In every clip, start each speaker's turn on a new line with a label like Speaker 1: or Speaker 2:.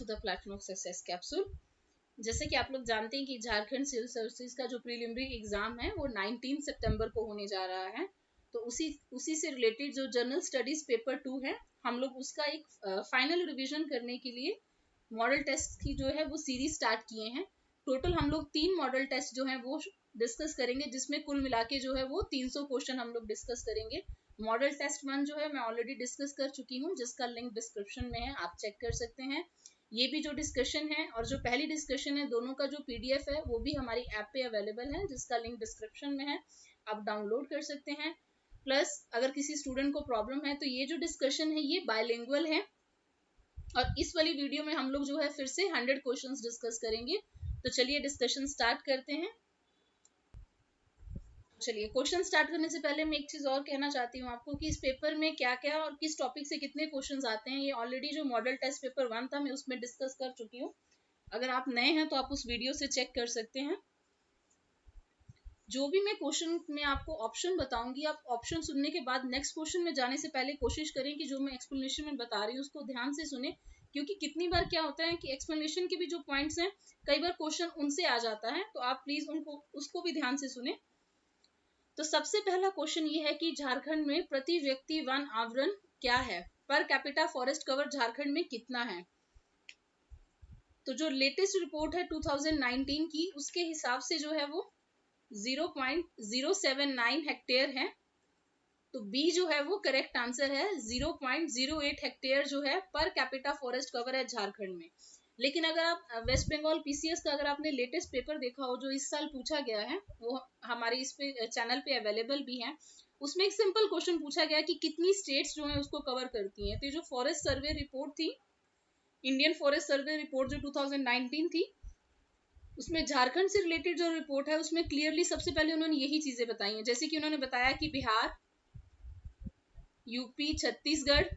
Speaker 1: The platform of success capsule. जैसे कि आप लोग जानते हैं कि झारखंड सिविल सर्विसेज का जो प्रीलिमिनरी एग्जाम है वो 19 सितंबर को होने जा रहा है। तो उसी से रिलेटेड जो जनरल स्टडीज पेपर 2 है, हम लोग उसका एक फाइनल रिवीजन करने के लिए मॉडल टेस्ट की जो है वो सीरीज स्टार्ट किए हैं। टोटल हम लोग 3 मॉडल टेस्ट जो है वो डिस्कस करेंगे, जिसमें कुल मिला के जो है वो 300 क्वेश्चन हम लोग डिस्कस करेंगे। मॉडल टेस्ट 1 जो है मैं ऑलरेडी डिस्कस कर चुकी हूँ, जिसका लिंक डिस्क्रिप्शन में है, आप चेक कर सकते हैं। ये भी जो डिस्कशन है और जो पहली डिस्कशन है, दोनों का जो पीडीएफ है वो भी हमारी ऐप पे अवेलेबल है, जिसका लिंक डिस्क्रिप्शन में है, आप डाउनलोड कर सकते हैं। प्लस अगर किसी स्टूडेंट को प्रॉब्लम है तो ये जो डिस्कशन है ये बायलिंगुअल है, और इस वाली वीडियो में हम लोग जो है फिर से 100 क्वेश्चंस डिस्कस करेंगे। तो चलिए डिस्कशन स्टार्ट करते हैं। चलिए क्वेश्चन स्टार्ट करने से पहले मैं एक चीज और कहना चाहती हूँ आपको कि इस पेपर में क्या क्या और किस टॉपिक से कितने क्वेश्चंस आते हैं, ये ऑलरेडी जो मॉडल टेस्ट पेपर 1 था मैं उसमें डिस्कस कर चुकी हूँ। अगर आप नए हैं तो आप उस वीडियो से चेक कर सकते हैं। जो भी मैं क्वेश्चन में आपको ऑप्शन बताऊंगी, आप ऑप्शन सुनने के बाद नेक्स्ट क्वेश्चन में जाने से पहले कोशिश करें कि जो मैं एक्सप्लेनेशन में बता रही हूँ उसको ध्यान से सुने, क्योंकि कितनी बार क्या होता है कि एक्सप्लेनेशन के भी जो पॉइंट्स हैं कई बार क्वेश्चन उनसे आ जाता है, तो आप प्लीज उसको भी ध्यान से सुने। तो सबसे पहला क्वेश्चन ये है कि झारखंड में प्रति व्यक्ति वन आवरण क्या है, per capita forest cover Jharkhand में कितना है। तो जो लेटेस्ट रिपोर्ट है 2019 की, उसके हिसाब से जो है वो 0.079 हेक्टेयर है। तो बी जो है वो करेक्ट आंसर है, 0.08 हेक्टेयर जो है पर कैपिटा फॉरेस्ट कवर है झारखंड में। लेकिन अगर आप वेस्ट बंगाल पीसीएस का अगर आपने लेटेस्ट पेपर देखा हो जो इस साल पूछा गया है, वो हमारे इस पे चैनल पे अवेलेबल भी है, उसमें एक सिंपल क्वेश्चन पूछा गया कि कितनी स्टेट्स जो है उसको कवर करती हैं। तो जो फॉरेस्ट सर्वे रिपोर्ट थी, इंडियन फॉरेस्ट सर्वे रिपोर्ट जो 2019 थी, उसमें झारखंड से रिलेटेड जो रिपोर्ट है उसमें क्लियरली सबसे पहले उन्होंने यही चीजें बताई हैं। जैसे कि उन्होंने बताया कि बिहार, यूपी, छत्तीसगढ़,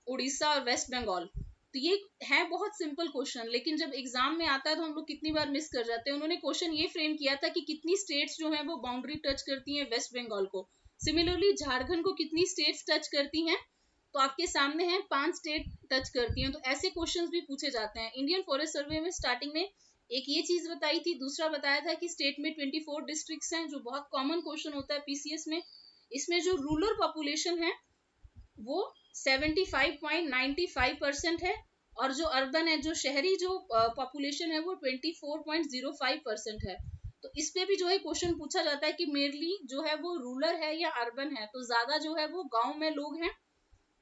Speaker 1: उड़ीसा और वेस्ट बंगाल। तो ये है बहुत सिंपल क्वेश्चन, लेकिन जब एग्जाम में आता है तो हम लोग कितनी बार मिस कर जाते हैं। उन्होंने क्वेश्चन ये फ्रेम किया था कि कितनी स्टेट्स जो है वो बाउंड्री टच करती हैं वेस्ट बंगाल को, सिमिलरली झारखंड को कितनी स्टेट्स टच करती हैं। तो आपके सामने है 5 स्टेट टच करती हैं। तो ऐसे क्वेश्चंस भी पूछे जाते हैं। इंडियन फॉरेस्ट सर्वे में स्टार्टिंग में एक ये चीज बताई थी, दूसरा बताया था कि स्टेट में 24 डिस्ट्रिक्ट्स हैं, जो बहुत कॉमन क्वेश्चन होता है पीसीएस में। इसमें जो रूरल पॉपुलेशन है वो 75.95% है, और जो अर्बन है, जो शहरी जो पॉपुलेशन है वो 24.05% है। तो इस पे भी जो है क्वेश्चन पूछा जाता है कि मेनली जो है वो रूरल है या अर्बन है। तो ज्यादा जो है वो गांव में लोग हैं,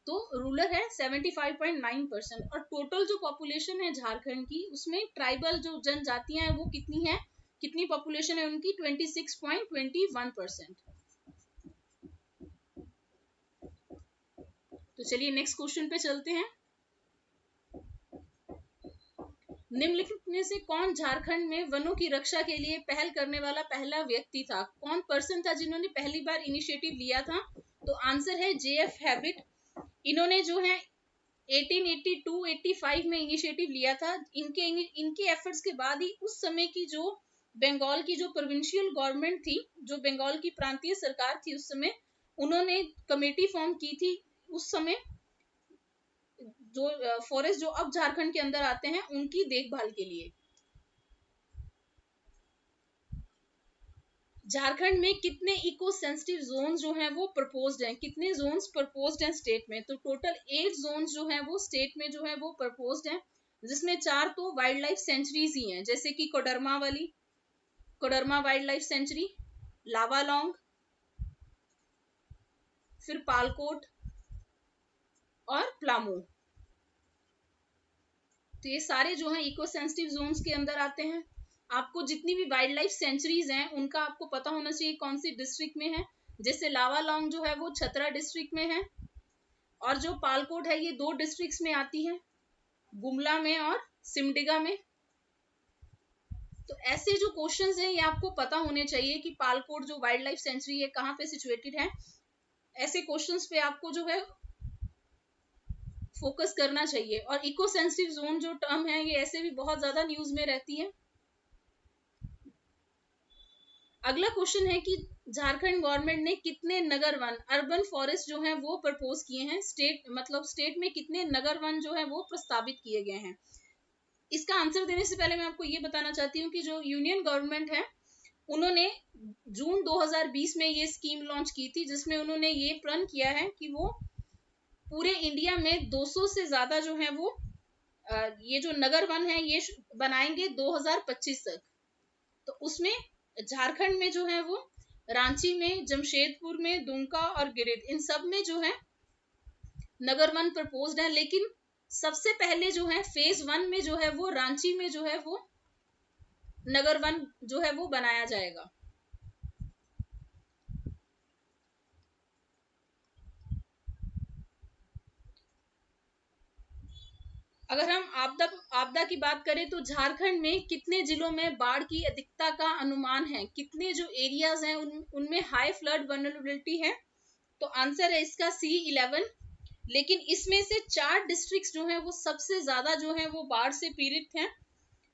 Speaker 1: तो रूरल है 75.9%। और टोटल जो पॉपुलेशन है झारखंड की, उसमें ट्राइबल जो जनजातियां हैं वो कितनी है, कितनी पॉपुलेशन है उनकी, 26.21%। तो चलिए नेक्स्ट क्वेश्चन पे चलते हैं। निम्नलिखित में से कौन झारखंड में वनों की रक्षा के लिए पहल करने वाला पहला व्यक्ति था, कौन पर्सन था जिन्होंने पहली बार इनिशिएटिव लिया था। तो आंसर है जेएफ हैबिट। इन्होंने जो है 1882-85 में इनिशिएटिव लिया था। इनके एफर्ट्स के बाद ही उस समय की जो बंगाल की जो प्रोविंशियल गवर्नमेंट थी, जो बंगाल की प्रांतीय सरकार थी उस समय, उन्होंने कमेटी फॉर्म की थी उस समय, जो फॉरेस्ट जो अब झारखंड के अंदर आते हैं उनकी देखभाल के लिए। झारखंड में कितने इको सेंसिटिव जोन्स जो हैं वो प्रपोज्ड हैं, कितने जोन्स प्रपोज्ड हैं स्टेट में। तो टोटल 8 जोन्स जो हैं वो स्टेट में जो है वो प्रपोज्ड हैं, जिसमें 4 तो वाइल्ड लाइफ सेंचुरीज ही हैं, जैसे कि Koderma wild life sanctuary, Lawalong, फिर पालकोट और प्लामू। तो ये सारे जो हैं इको सेंसिटिव जोन्स के अंदर आते हैं। आपको जितनी भी वाइल्ड लाइफ सेंचुरीज हैं उनका आपको पता होना चाहिए कौन सी डिस्ट्रिक्ट में है। जैसे लावालोंग जो है वो छतरा डिस्ट्रिक्ट में है, और जो पालकोट है ये 2 डिस्ट्रिक्ट्स में आती है, गुमला में और सिमडेगा में। तो ऐसे जो क्वेश्चंस हैं ये आपको पता होने चाहिए कि पालकोट जो वाइल्ड लाइफ सेंचुरी है कहाँ पे सिचुएटेड है। ऐसे क्वेश्चंस पे आपको जो है फोकस करना चाहिए। और इको सेंसिटिव जोन जो टर्म है ये ऐसे भी बहुत ज्यादा न्यूज में रहती है। अगला क्वेश्चन है कि झारखंड गवर्नमेंट ने कितने नगर वन अर्बन फॉरेस्ट जो है वो प्रपोज किए हैं, स्टेट में कितने नगर वन जो है वो प्रस्तावित किए गए हैं। इसका आंसर देने से पहले मैं आपको ये बताना चाहती हूँ कि जो यूनियन गवर्नमेंट है उन्होंने जून 2020 में ये स्कीम लॉन्च की थी, जिसमें उन्होंने ये प्रण किया है कि वो पूरे इंडिया में 200 से ज्यादा जो है वो ये जो नगर वन है ये बनाएंगे 2025 तक। तो उसमें झारखंड में जो है वो रांची में, जमशेदपुर में, दुमका और गिरिडीह इन सब में जो है नगर वन प्रपोज्ड है, लेकिन सबसे पहले जो है फेज 1 में जो है वो रांची में जो है वो नगर वन जो है वो बनाया जाएगा। अगर हम आपदा की बात करें तो झारखंड में कितने जिलों में बाढ़ की अधिकता का अनुमान है, कितने जो एरियाज हैं उनमें हाई फ्लड वल्नरेबिलिटी है? तो आंसर है इसका C11। लेकिन इसमें से 4 डिस्ट्रिक्ट्स जो हैं वो सबसे ज्यादा जो है वो बाढ़ से पीड़ित हैं,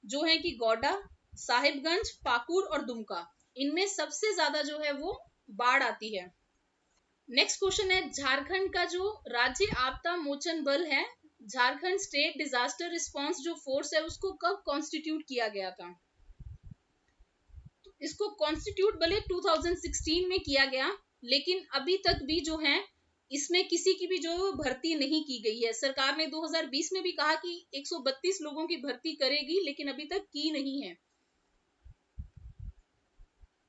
Speaker 1: जो है कि गोड्डा, साहिबगंज, पाकुड़ और दुमका। इनमें सबसे ज्यादा जो है वो बाढ़ आती है। नेक्स्ट क्वेश्चन है झारखंड का जो राज्य आपदा मोचन बल है, झारखंड स्टेट डिजास्टर रिस्पांस जो फोर्स है, उसको कब कॉन्स्टिट्यूट किया गया था? तो इसको कॉन्स्टिट्यूट भले 2016 में किया गया, लेकिन अभी तक भी जो है इसमें किसी की भी जो भर्ती नहीं की गई है। सरकार ने 2020 में भी कहा कि 132 लोगों की भर्ती करेगी, लेकिन अभी तक की नहीं है।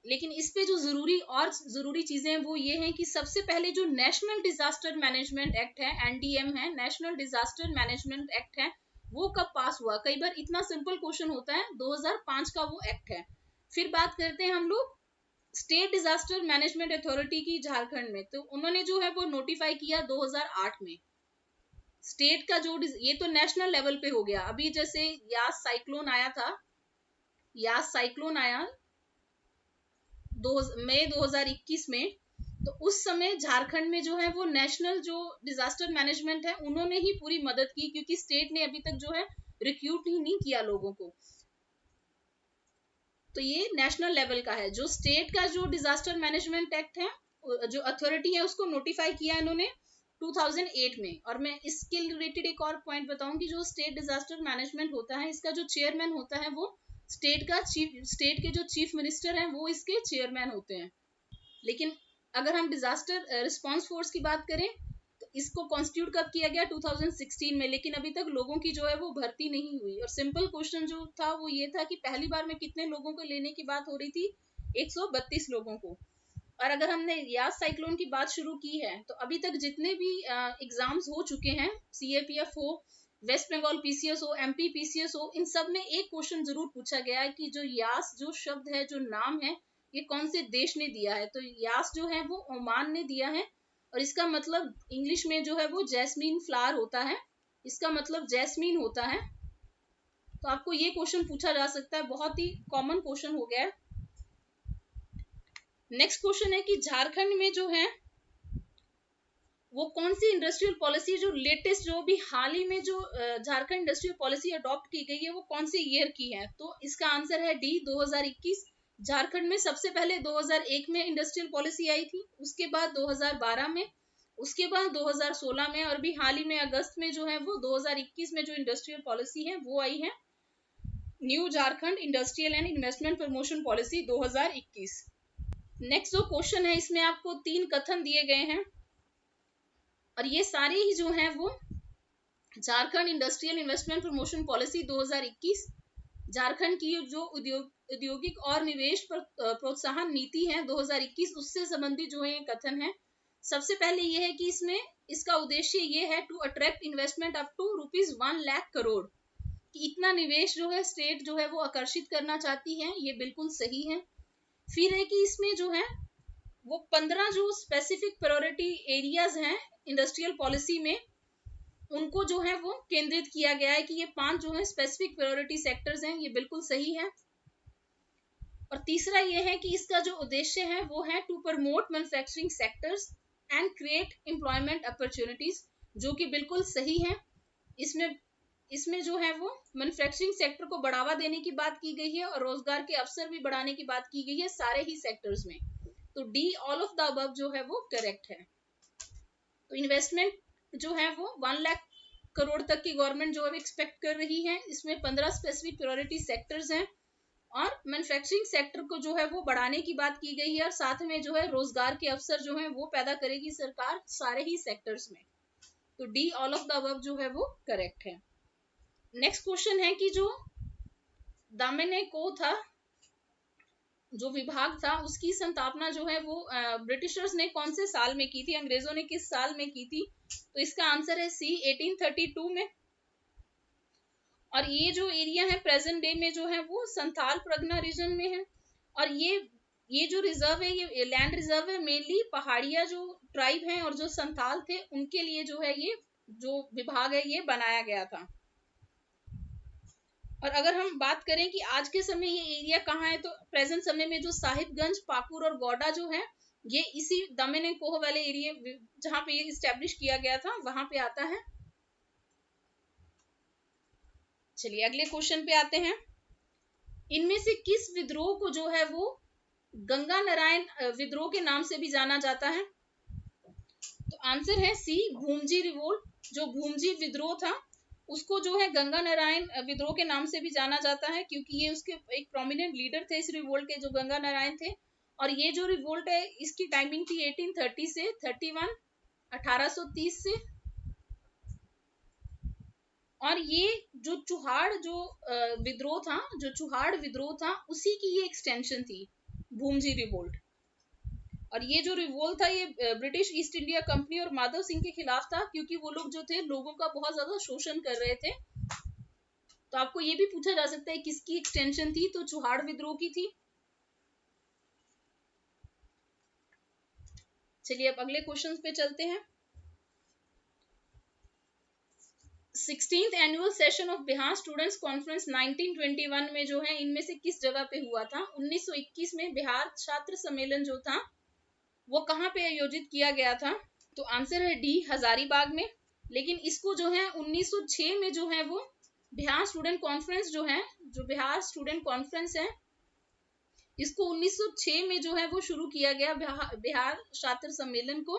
Speaker 1: लेकिन इस पे जो जरूरी चीजें हैं वो ये हैं कि सबसे पहले जो नेशनल डिजास्टर मैनेजमेंट एक्ट है, NDM है, नेशनल डिजास्टर मैनेजमेंट एक्ट है, वो कब पास हुआ? कई बार इतना सिंपल क्वेश्चन होता है, 2005 का वो एक्ट है। फिर बात करते हैं हम लोग स्टेट डिजास्टर मैनेजमेंट अथॉरिटी की झारखंड में, तो उन्होंने जो है वो नोटिफाई किया 2008 में। स्टेट का जो ये तो नेशनल लेवल पे हो गया। अभी जैसे यास साइक्लोन आया मई 2021 में, तो उस समय झारखंड में जो है वो नेशनल जो डिजास्टर मैनेजमेंट है उन्होंने ही पूरी मदद की, क्योंकि स्टेट ने अभी तक जो है रिक्रूट ही नहीं किया लोगों को। तो ये नेशनल लेवल का है। जो स्टेट का जो डिजास्टर मैनेजमेंट एक्ट है, जो अथॉरिटी है, उसको नोटिफाई किया इन्होंने 2008 में। और मैं इसके रिलेटेड एक और पॉइंट बताऊंगी, जो स्टेट डिजास्टर मैनेजमेंट होता है इसका जो चेयरमैन होता है वो स्टेट के जो चीफ मिनिस्टर हैं वो इसके चेयरमैन होते हैं। लेकिन अगर हम डिजास्टर रिस्पांस फोर्स की बात करें तो इसको कॉन्स्टिट्यूट कब किया गया? 2016 में। लेकिन अभी तक लोगों की जो है वो भर्ती नहीं हुई। और सिंपल क्वेश्चन जो था वो ये था कि पहली बार में कितने लोगों को लेने की बात हो रही थी? 132 लोगों को। और अगर हमने यास साइक्लोन की बात शुरू की है तो अभी तक जितने भी एग्जाम्स हो चुके हैं, CAPF हो, वेस्ट बंगाल PCS हो, MP PCS हो, इन सब में एक क्वेश्चन जरूर पूछा गया है कि जो यास जो शब्द है, जो नाम है, ये कौन से देश ने दिया है? तो यास जो है वो ओमान ने दिया है। और इसका मतलब इंग्लिश में जो है वो जैस्मीन फ्लावर होता है, इसका मतलब जैस्मीन होता है। तो आपको ये क्वेश्चन पूछा जा सकता है, बहुत ही कॉमन क्वेश्चन हो गया है। नेक्स्ट क्वेश्चन है कि झारखंड में जो है वो कौन सी इंडस्ट्रियल पॉलिसी जो लेटेस्ट, जो भी हाल ही में जो झारखंड इंडस्ट्रियल पॉलिसी अडॉप्ट की गई है, वो कौन सी ईयर की है? तो इसका आंसर है D 2021। झारखंड में सबसे पहले 2001 में इंडस्ट्रियल पॉलिसी आई थी, उसके बाद 2012 में, उसके बाद 2016 में, और भी हाल ही में अगस्त में जो है वो 2021 में जो इंडस्ट्रियल पॉलिसी है वो आई है, new Jharkhand industrial and investment promotion policy 2021। Next जो क्वेश्चन है इसमें आपको 3 कथन दिए गए हैं, और ये सारे ही जो हैं वो Jharkhand industrial investment promotion policy 2021, Jharkhand की जो औद्योगिक और निवेश प्रोत्साहन नीति है 2021, उससे संबंधित जो है ये कथन है। सबसे पहले ये है कि इसमें इसका उद्देश्य ये है to attract investment up to ₹1 lakh crore, कि इतना निवेश जो है स्टेट जो है वो आकर्षित करना चाहती है, ये बिल्कुल सही है। फिर है कि इसमें जो है वो 15 जो स्पेसिफिक प्रायोरिटी एरियाज हैं इंडस्ट्रियल पॉलिसी में, उनको जो है वो केंद्रित किया गया है कि ये 5 जो है स्पेसिफिक प्रायोरिटी सेक्टर्स हैं, ये बिल्कुल सही है। और तीसरा ये है कि इसका जो उद्देश्य है वो है to promote manufacturing sectors and create employment opportunities, जो कि बिल्कुल सही है। इसमें इसमें जो है वो मैन्युफैक्चरिंग सेक्टर को बढ़ावा देने की बात की गई है और रोजगार के अवसर भी बढ़ाने की बात की गई है सारे ही सेक्टर्स में। तो D all of the above जो है वो करेक्ट है। तो इन्वेस्टमेंट जो है वो 1 लाख करोड़ तक की गवर्नमेंट जो है एक्सपेक्ट कर रही है। इसमें 15 स्पेसिफिक प्रायोरिटी सेक्टर्स हैं और मैन्युफैक्चरिंग सेक्टर को जो है वो बढ़ाने की बात की गई है और साथ में जो है रोजगार के अवसर जो है वो पैदा करेगी सरकार सारे ही सेक्टर्स में। तो D all of the above जो है वो करेक्ट है। नेक्स्ट क्वेश्चन है कि जो दामिनी को था, जो विभाग था, उसकी स्थापना जो है वो ब्रिटिशर्स ने कौन से साल में की थी, अंग्रेजों ने किस साल में की थी? तो इसका आंसर है सी 1832 में। और ये जो एरिया है प्रेजेंट डे में जो है वो संथाल परगना रीजन में है। और ये जो रिजर्व है, ये लैंड रिजर्व है, मेनली पहाड़िया जो ट्राइब हैं और जो संथाल थे उनके लिए जो है ये जो विभाग है ये बनाया गया था। और अगर हम बात करें कि आज के समय ये एरिया कहाँ है, तो प्रेजेंट समय में जो साहिबगंज, पाकुड़ और गौडा जो है ये इसी दामन एंड कोह वाले एरिया जहां पे ये स्टैब्लिश किया गया था वहां पे आता है। चलिए अगले क्वेश्चन पे आते हैं। इनमें से किस विद्रोह को जो है वो गंगा नारायण विद्रोह के नाम से भी जाना जाता है? तो आंसर है सी भूमजी रिवोल्ट। जो भूमजी विद्रोह था उसको जो है गंगा नारायण विद्रोह के नाम से भी जाना जाता है क्योंकि ये उसके एक प्रोमिनेंट लीडर थे इस रिवोल्ट के, जो गंगा नारायण थे। और ये जो रिवोल्ट है इसकी टाइमिंग थी 1830 से 31 1830 से। और ये जो चुहाड़ जो विद्रोह था, जो चुहाड़ विद्रोह था उसी की ये एक्सटेंशन थी भूमजी रिवोल्ट। और ये जो रिवोल्ट था ये ब्रिटिश ईस्ट इंडिया कंपनी और माधव सिंह के खिलाफ था क्योंकि वो लोग जो थे लोगों का बहुत ज्यादा शोषण कर रहे थे। तो आपको ये भी पूछा जा सकता है किसकी एक्सटेंशन थी, तो चुहाड़ विद्रोह की थी। चलिए अब अगले क्वेश्चन पे चलते हैं। 16th annual session of Bihar students conference 1921 में जो है इनमें से किस जगह पे हुआ था? 1921 में बिहार छात्र सम्मेलन जो था वो कहाँ पे आयोजित किया गया था? तो आंसर है डी हजारीबाग में। लेकिन इसको जो है 1906 में जो है वो बिहार स्टूडेंट कॉन्फ्रेंस जो है, जो बिहार स्टूडेंट कॉन्फ्रेंस है, इसको 1906 में जो है वो शुरू किया गया बिहार छात्र सम्मेलन को।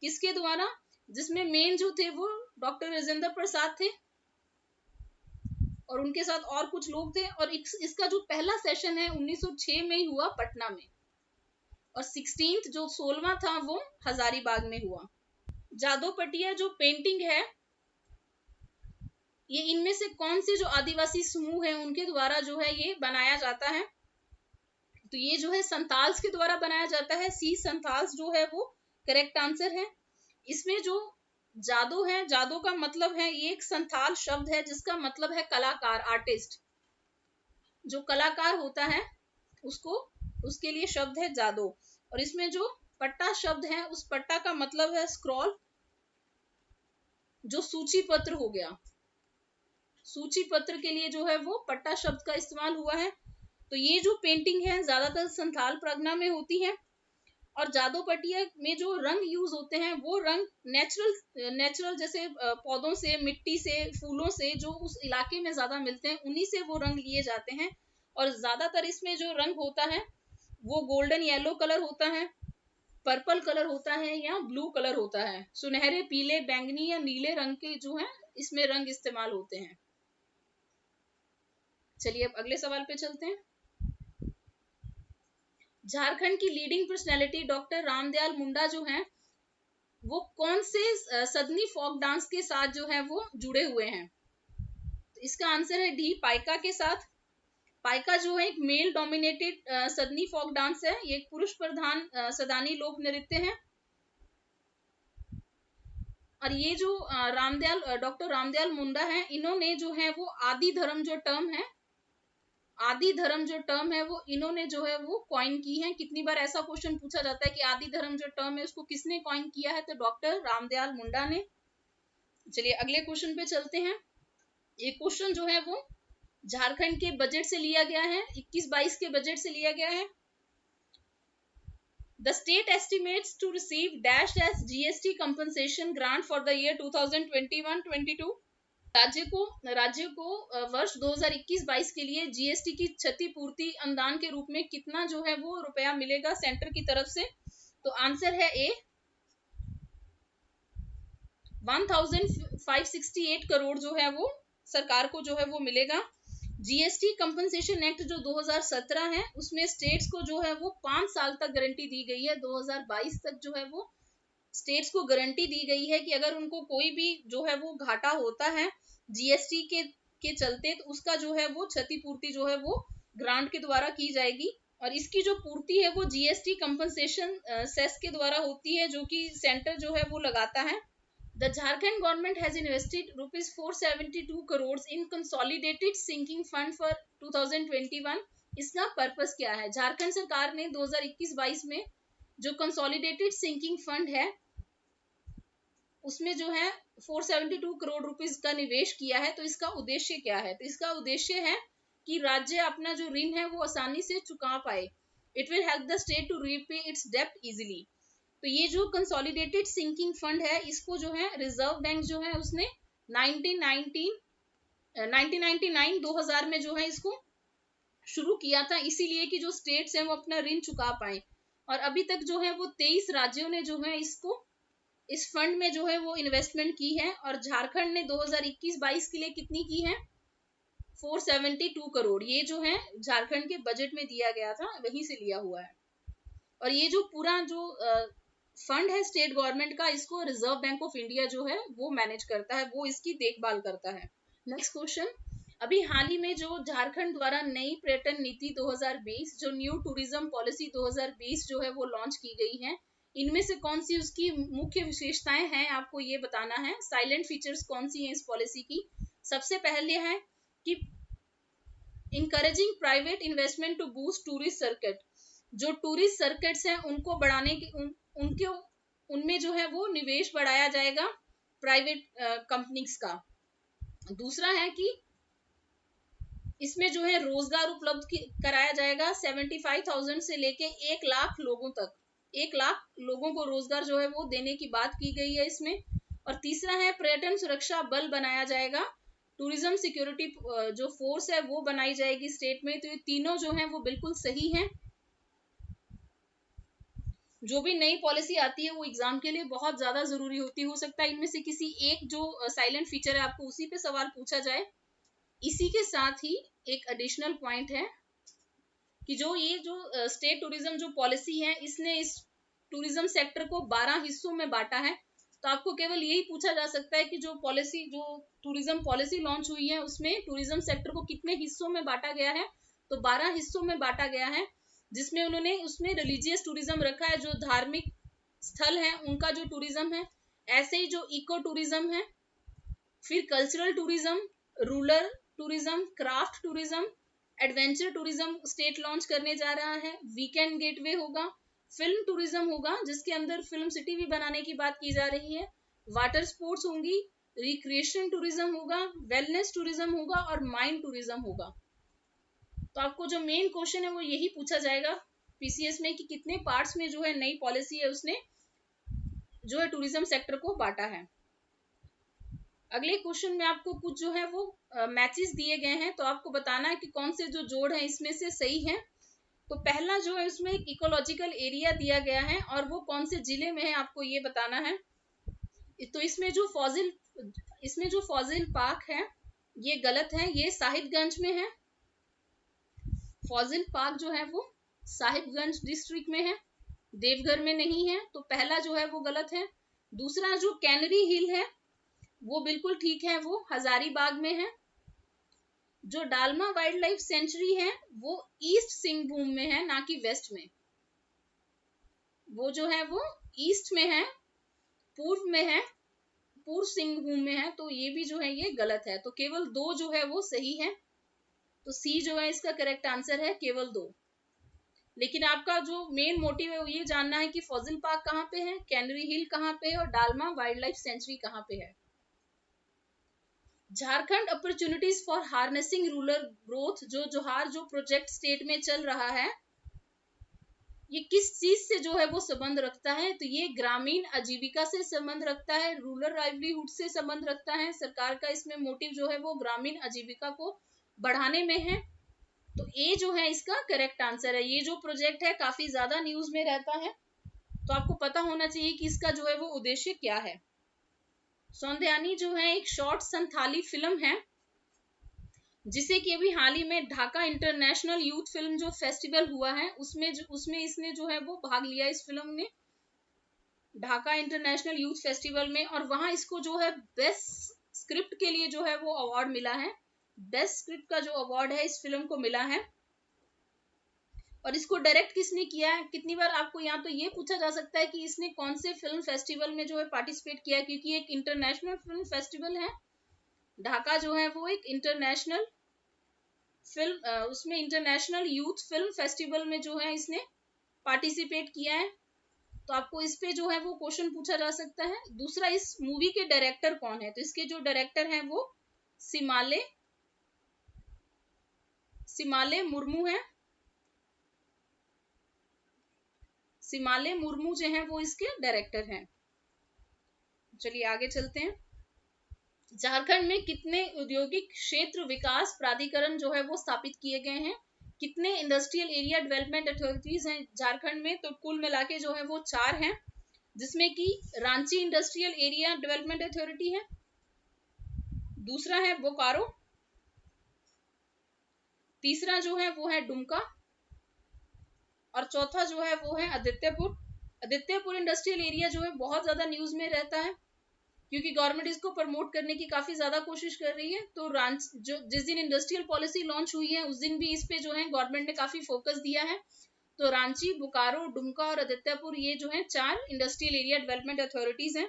Speaker 1: किसके द्वारा? जिसमें मेन जो थे वो डॉक्टर राजेंद्र प्रसाद थे और उनके साथ और कुछ लोग थे। और इसका जो पहला सेशन है 1906 में ही हुआ पटना में और 16th जो 16वां था वो हजारीबाग में हुआ। जादव पटिया जो पेंटिंग है ये इनमें से कौन से जो आदिवासी समूह है उनके द्वारा जो है ये बनाया जाता है? तो ये जो है संताल्स के द्वारा बनाया जाता है। सी संताल्स जो है वो करेक्ट आंसर है। इसमें जो जादू है, जादू का मतलब है, ये एक संथाल शब्द है जिसका मतलब है कलाकार, आर्टिस्ट। जो कलाकार होता है उसको, उसके लिए शब्द है जादू। और इसमें जो पट्टा शब्द है उस पट्टा का मतलब है स्क्रॉल, जो सूची पत्र हो गया। सूची पत्र के लिए जो है वो पट्टा शब्द का इस्तेमाल हुआ है। तो ये जो पेंटिंग है ज्यादातर संथाल परगना में होती है। और जादू पटिया में जो रंग यूज होते हैं वो रंग नेचुरल जैसे पौधों से, मिट्टी से, फूलों से जो उस इलाके में ज्यादा मिलते हैं उन्हीं से वो रंग लिए जाते हैं। और ज्यादातर इसमें जो रंग होता है वो गोल्डन येलो कलर होता है, पर्पल कलर होता है या ब्लू कलर होता है। सुनहरे, पीले, बैंगनी या नीले रंग के जो है इसमें रंग इस्तेमाल होते हैं। चलिए अब अगले सवाल पे चलते हैं। झारखंड की leading personality doctor Ramdayal Munda जो है वो कौन से सदनी फोक डांस के साथ जो है वो जुड़े हुए हैं? तो इसका आंसर है डी पाइका के साथ। पाइका जो है एक मेल डोमिनेटेड सदनी फोक डांस है, ये एक पुरुष प्रधान सदानी लोक नृत्य है। और ये जो डॉक्टर रामदयाल मुंडा है, इन्होंने जो है वो आदि धर्म जो टर्म है, आदि धर्म जो टर्म है वो इन्होंने जो है वो कॉइन की है। कितनी बार ऐसा क्वेश्चन पूछा जाता है कि आदि धर्म जो टर्म है उसको किसने कॉइन किया है? तो डॉक्टर रामदयाल मुंडा ने। चलिए अगले क्वेश्चन पे चलते हैं। ये क्वेश्चन जो है वो झारखंड के बजट से लिया गया है, 21-22 के बजट से लिया गया है। The state estimates to receive dash as GST compensation grant for the year 2021-22. राज्य को वर्ष 2021-22 के लिए जीएसटी की क्षतिपूर्ति अनुदान के रूप में कितना जो है वो रुपया मिलेगा सेंटर की तरफ से? तो आंसर है ए 1568 करोड़ जो है वो सरकार को जो है वो मिलेगा। जीएसटी कंपनसेशन एक्ट जो 2017 है उसमें स्टेट्स को जो है वो 5 साल तक गारंटी दी गई है। 2022 तक जो है वो स्टेट्स को गारंटी दी गई है कि अगर उनको कोई भी जो है वो घाटा होता है जीएसटी के चलते, तो उसका जो है वो क्षतिपूर्ति जो है वो ग्रांट के द्वारा की जाएगी। और इसकी जो पूर्ति है वो जीएसटी कंपनसेशन सेस के द्वारा होती है, जो कि सेंटर जो है वो लगाता है। The Jharkhand government has invested rupees 472 crores in consolidated sinking fund for 2021. इसका पर्पस क्या है? झारखंड सरकार ने 2021-22 में जो कंसोलिडेटेड सिंकिंग फंड है उसमें जो है 472 करोड़ रुपीस का निवेश किया है। तो इसका उद्देश्य क्या है? तो इसका उद्देश्य है कि राज्य अपना जो ऋण है वो आसानी से चुका पाए। It will help the state to repay its डेब्ट इजीली। तो ये जो कंसोलिडेटेड सिंकिंग फंड है इसको जो है रिजर्व बैंक जो है उसने 1999 2000 में जो है इसको शुरू किया था, इसीलिए कि जो स्टेट्स हैं वो अपना ऋण चुका पाए। और अभी तक जो है वो 23 राज्यों ने जो है इस फंड में जो है वो इन्वेस्टमेंट की है। और झारखंड ने 2021-22 के लिए कितनी की है? 472 करोड़। ये जो है झारखंड के बजट में दिया गया था, वहीं से लिया हुआ है। और ये जो पूरा जो फंड है स्टेट गवर्नमेंट का, इसको रिजर्व बैंक ऑफ इंडिया जो है वो मैनेज करता है, वो इसकी देखभाल करता है। नेक्स्ट क्वेश्चन, अभी हाल ही में जो झारखंड द्वारा नई पर्यटन नीति 2020 जो न्यू टूरिज्म पॉलिसी 2020 जो है वो लॉन्च की गई है, इनमें से कौन सी उसकी मुख्य विशेषताएं हैं आपको ये बताना है। साइलेंट फीचर्स कौन सी हैं इस पॉलिसी की? सबसे पहले है कि encouraging private investment to boost tourist circuit. जो टूरिस्ट सर्किट्स हैं उनको बढ़ाने की उनमें जो है वो निवेश बढ़ाया जाएगा प्राइवेट कंपनीज का। दूसरा है कि इसमें जो है रोजगार उपलब्ध कराया जाएगा 75,000 से लेके 1 लाख लोगों तक। 1 लाख लोगों को रोजगार जो है वो देने की बात की गई है इसमें। और तीसरा है पर्यटन सुरक्षा बल बनाया जाएगा, टूरिज्म सिक्योरिटी जो फोर्स है वो बनाई जाएगी स्टेट में। तो ये तीनों जो है वो बिल्कुल सही हैं। जो भी नई पॉलिसी आती है वो एग्जाम के लिए बहुत ज्यादा जरूरी होती, हो सकता है इनमें से किसी एक जो साइलेंट फीचर है आपको उसी पे सवाल पूछा जाए। इसी के साथ ही एक एडिशनल पॉइंट है कि जो ये जो स्टेट टूरिज्म जो पॉलिसी है इसने इस टूरिज्म सेक्टर को 12 हिस्सों में बांटा है। तो आपको केवल यही पूछा जा सकता है कि जो टूरिज्म पॉलिसी लॉन्च हुई है उसमें टूरिज्म सेक्टर को कितने हिस्सों में बांटा गया है? तो 12 हिस्सों में बांटा गया है, जिसमें उन्होंने उसमें रिलीजियस टूरिज्म रखा है, जो धार्मिक स्थल है उनका जो टूरिज्म है। ऐसे ही जो इको टूरिज्म है, फिर cultural tourism, rural tourism, craft tourism, adventure tourism state launch करने जा रहा है। वीकेंड गेटवे होगा, फिल्म टूरिज्म होगा जिसके अंदर फिल्म सिटी भी बनाने की बात की जा रही है, वाटर स्पोर्ट्स होंगी, रिक्रिएशन टूरिज्म होगा, वेलनेस टूरिज्म होगा और माइंड टूरिज्म होगा। तो आपको जो मेन क्वेश्चन है वो यही पूछा जाएगा पीसीएस में कि कितने पार्ट्स में जो है नई पॉलिसी है उसने जो है टूरिज्म सेक्टर को बांटा है। अगले क्वेश्चन में आपको कुछ जो है वो मैचेस दिए गए हैं, तो आपको बताना है कि कौन से जो जोड़ है इसमें से सही है। तो पहला जो है उसमें एक इकोलॉजिकल एरिया दिया गया है और वो कौन से जिले में है आपको ये बताना है। तो इसमें जो फॉजिल पार्क है ये गलत है, ये साहिबगंज में है। फॉजिल पार्क जो है वो साहिबगंज डिस्ट्रिक्ट में है, देवघर में नहीं है। तो पहला जो है वो गलत है। दूसरा जो कैनरी हिल है वो बिल्कुल ठीक है, वो हजारीबाग में है। जो डालमा वाइल्ड लाइफ सेंचुरी है वो ईस्ट सिंहभूम में है, ना कि वेस्ट में। वो जो है वो ईस्ट में है, पूर्व में है, पूर्व सिंहभूम में है। तो ये भी जो है ये गलत है। तो केवल 2 जो है वो सही है। तो सी जो है इसका करेक्ट आंसर है, केवल 2। लेकिन आपका जो मेन मोटिव है वो ये जानना है कि फॉजिल पार्क कहाँ पे है, कैनरी हिल कहाँ पे है और डालमा वाइल्ड लाइफ सेंचुरी कहाँ पे है। Jharkhand opportunities for harnessing rural growth जो जोहार जो प्रोजेक्ट स्टेट में चल रहा है, ये किस चीज से जो है वो संबंध रखता है, तो ये ग्रामीण आजीविका से संबंध रखता है, रूरल लाइवलीहुड से संबंध रखता है। सरकार का इसमें मोटिव जो है वो ग्रामीण आजीविका को बढ़ाने में है। तो ए जो है इसका करेक्ट आंसर है। ये जो प्रोजेक्ट है काफी ज्यादा न्यूज में रहता है, तो आपको पता होना चाहिए कि इसका जो है वो उद्देश्य क्या है। सौंदयानी जो है एक शॉर्ट संथाली फिल्म है, जिसे कि अभी हाल ही में ढाका इंटरनेशनल यूथ फिल्म जो फेस्टिवल हुआ है उसमें इसने जो है वो भाग लिया इस फिल्म ने, ढाका इंटरनेशनल यूथ फेस्टिवल में, और वहां इसको जो है बेस्ट स्क्रिप्ट के लिए जो है वो अवार्ड मिला है। बेस्ट स्क्रिप्ट का जो अवार्ड है इस फिल्म को मिला है। और इसको डायरेक्ट किसने किया है, कितनी बार आपको यहाँ तो ये पूछा जा सकता है कि इसने कौन से फिल्म फेस्टिवल में जो है पार्टिसिपेट किया, क्योंकि एक इंटरनेशनल फिल्म फेस्टिवल है ढाका जो है वो एक इंटरनेशनल फिल्म उसमें इंटरनेशनल यूथ फिल्म फेस्टिवल में जो है इसने पार्टिसिपेट किया है। तो आपको इस पे जो है वो क्वेश्चन पूछा जा सकता है। दूसरा, इस मूवी के डायरेक्टर कौन है, तो इसके जो डायरेक्टर हैं वो सिमाले मुर्मू है। सिमाले मुर्मू जो है वो इसके डायरेक्टर हैं। चलिए आगे चलते हैं। झारखंड में कितने औद्योगिक क्षेत्र विकास प्राधिकरण जो है वो स्थापित किए गए हैं, कितने इंडस्ट्रियल एरिया डेवलपमेंट अथॉरिटीज हैं झारखंड में, तो कुल मिला के जो है वो 4 हैं, जिसमें कि Ranchi industrial area development authority है, दूसरा है बोकारो, तीसरा जो है वो है दुमका, और चौथा जो है वो है आदित्यपुर। आदित्यपुर इंडस्ट्रियल एरिया जो है बहुत ज्यादा न्यूज में रहता है, क्योंकि गवर्नमेंट इसको प्रमोट करने की काफी ज्यादा कोशिश कर रही है। तो जो जिस दिन इंडस्ट्रियल पॉलिसी लॉन्च हुई है उस दिन भी इस पे जो है गवर्नमेंट ने काफी फोकस दिया है। तो रांची, बोकारो, दुमका और आदित्यपुर ये जो है 4 इंडस्ट्रियल एरिया डेवलपमेंट अथॉरिटीज हैं।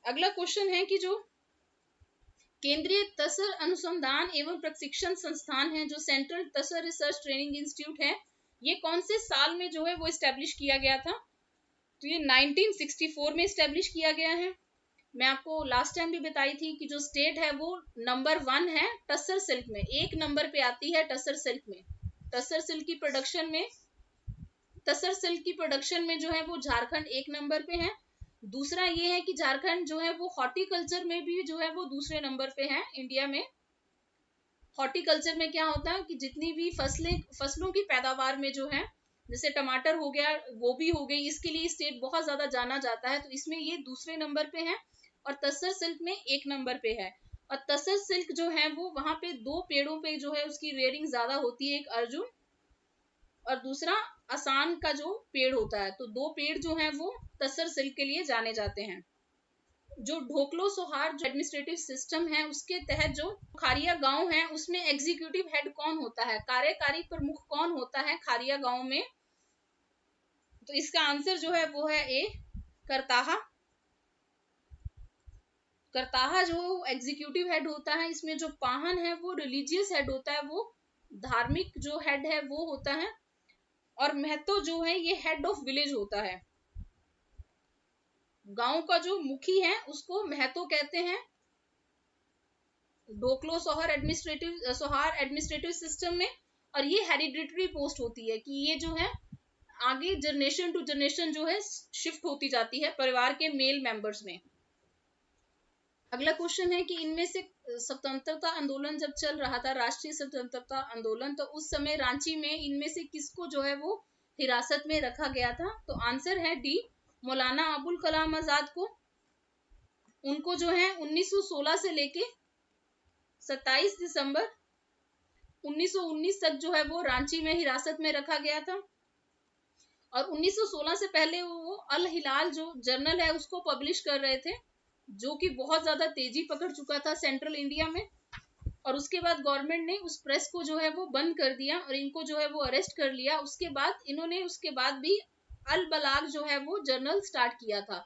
Speaker 1: अगला क्वेश्चन है कि जो केंद्रीय तसर अनुसंधान एवं प्रशिक्षण संस्थान है, जो सेंट्रल तसर रिसर्च ट्रेनिंग इंस्टीट्यूट है, ये कौन से साल में जो है वो इस्टेब्लिश किया गया था, तो ये 1964 में इस्टेब्लिश किया गया है। मैं आपको लास्ट टाइम भी बताई थी कि जो स्टेट है वो नंबर 1 है टसर सिल्क में, 1 नंबर पे आती है टसर सिल्क में। टसर सिल्क की प्रोडक्शन में जो है वो झारखंड 1 नंबर पे है। दूसरा ये है कि झारखंड जो है वो हॉर्टिकल्चर में भी जो है वो दूसरे नंबर पे है इंडिया में। हॉर्टिकल्चर में क्या होता है कि जितनी भी फसलों की पैदावार में जो है, जैसे टमाटर हो गया, गोभी हो गई, इसके लिए स्टेट बहुत ज्यादा जाना जाता है, तो इसमें ये दूसरे नंबर पे है। और तसर सिल्क में 1 नंबर पे है। और तसर सिल्क जो है वो वहां पे 2 पेड़ों पे जो है उसकी रेयरिंग ज्यादा होती है, एक अर्जुन और दूसरा आसान का जो पेड़ होता है। तो 2 पेड़ जो है वो तसर सिल्क के लिए जाने जाते हैं। जो ढोकलो सोहार जो एडमिनिस्ट्रेटिव सिस्टम है उसके तहत जो खारिया गांव है उसमें एग्जीक्यूटिव हेड कौन होता है, कार्यकारी प्रमुख कौन होता है खारिया गांव में, तो इसका आंसर जो है वो है ए करताहा। करताहा जो एग्जीक्यूटिव हेड होता है, इसमें जो पाहन है वो रिलीजियस हेड होता है, वो धार्मिक जो हेड है वो होता है, और महतो जो है ये हेड ऑफ विलेज होता है। गांव का जो मुखी है उसको महतो कहते हैं। ढोकलो सोहार एडमिनिस्ट्रेटिव सिस्टम में, और ये हेरिडिटरी पोस्ट होती है कि ये जो है आगे जनरेशन टू जनरेशन जो है शिफ्ट होती जाती है परिवार के मेल मेंबर्स में। अगला क्वेश्चन है कि इनमें से स्वतंत्रता आंदोलन जब चल रहा था, राष्ट्रीय स्वतंत्रता आंदोलन, तो उस समय रांची में इनमें से किसको जो है वो हिरासत में रखा गया था, तो आंसर है डी मौलाना अबुल कलाम आजाद को। उनको जो है 1916 से लेके 27 दिसंबर 1919 तक जो है वो रांची में हिरासत में रखा गया था। और 1916 से पहले वो अल हिलाल जो जर्नल है उसको पब्लिश कर रहे थे, जो कि बहुत ज्यादा तेजी पकड़ चुका था सेंट्रल इंडिया में। और उसके बाद गवर्नमेंट ने उस प्रेस को जो है वो बंद कर दिया और इनको जो है वो अरेस्ट कर लिया। उसके बाद इन्होंने उसके बाद भी अल बलाग जो है वो जर्नल स्टार्ट किया था।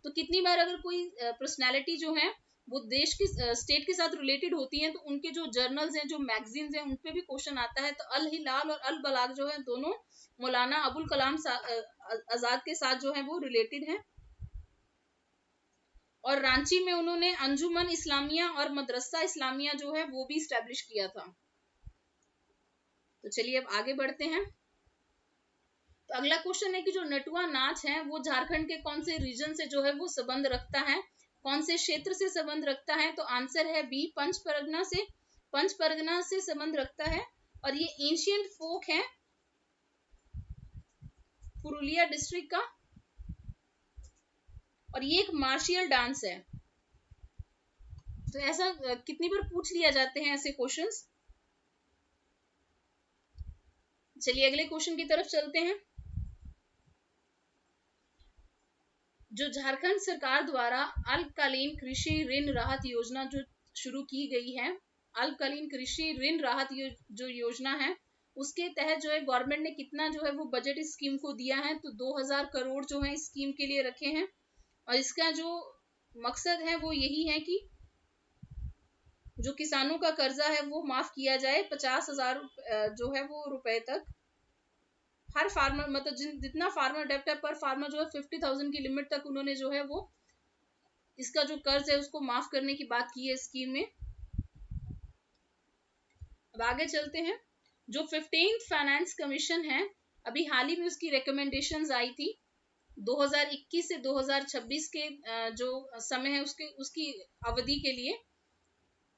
Speaker 1: तो कितनी बार अगर कोई पर्सनैलिटी जो है वो देश की स्टेट के साथ रिलेटेड होती हैं, तो उनके जो जर्नल्स हैं, जो मैगजीन्स हैं, उनपे भी क्वेश्चन आता है। तो अल हिलाल और अल बलाग जो है दोनों मौलाना अबुल कलाम आजाद के साथ जो है वो रिलेटेड हैं। और रांची में उन्होंने अंजुमन इस्लामिया और मदरसा इस्लामिया जो है वो भी स्टैब्लिश किया था। तो चलिए अब आगे बढ़ते हैं। तो अगला क्वेश्चन है कि जो नटुआ नाच है वो झारखंड के कौन से रीजन से जो है वो संबंध रखता है, कौन से क्षेत्र से संबंध रखता है? तो आंसर है बी, पंच परगना से संबंध रखता है। और ये एंशियंट फोक है पुरुलिया डिस्ट्रिक्ट का, और ये एक मार्शियल डांस है। तो ऐसा कितनी बार पूछ लिया जाते हैं ऐसे क्वेश्चंस। चलिए अगले क्वेश्चन की तरफ चलते हैं। जो झारखंड सरकार द्वारा अल्पकालीन कृषि ऋण राहत योजना जो शुरू की गई है, अल्पकालीन कृषि ऋण राहत जो योजना है, उसके तहत जो है गवर्नमेंट ने कितना जो है वो बजट इस स्कीम को दिया है? तो 2000 करोड़ जो है इस स्कीम के लिए रखे हैं। और इसका जो मकसद है वो यही है कि जो किसानों का कर्जा है वो माफ किया जाए 50,000 जो है वो रुपए तक। हर फार्मर मतलब जितना फार्मर डेप्ट है पर फार्मर जो है 50,000 की लिमिट तक उन्होंने जो है वो इसका जो कर्ज है उसको माफ करने की बात की है स्कीम में। अब आगे चलते हैं। जो 15th फाइनेंस कमीशन है, अभी हाल ही में उसकी रिकमेंडेशंस आई थी 2021 से 2026 के जो समय है उसकी अवधि के लिए।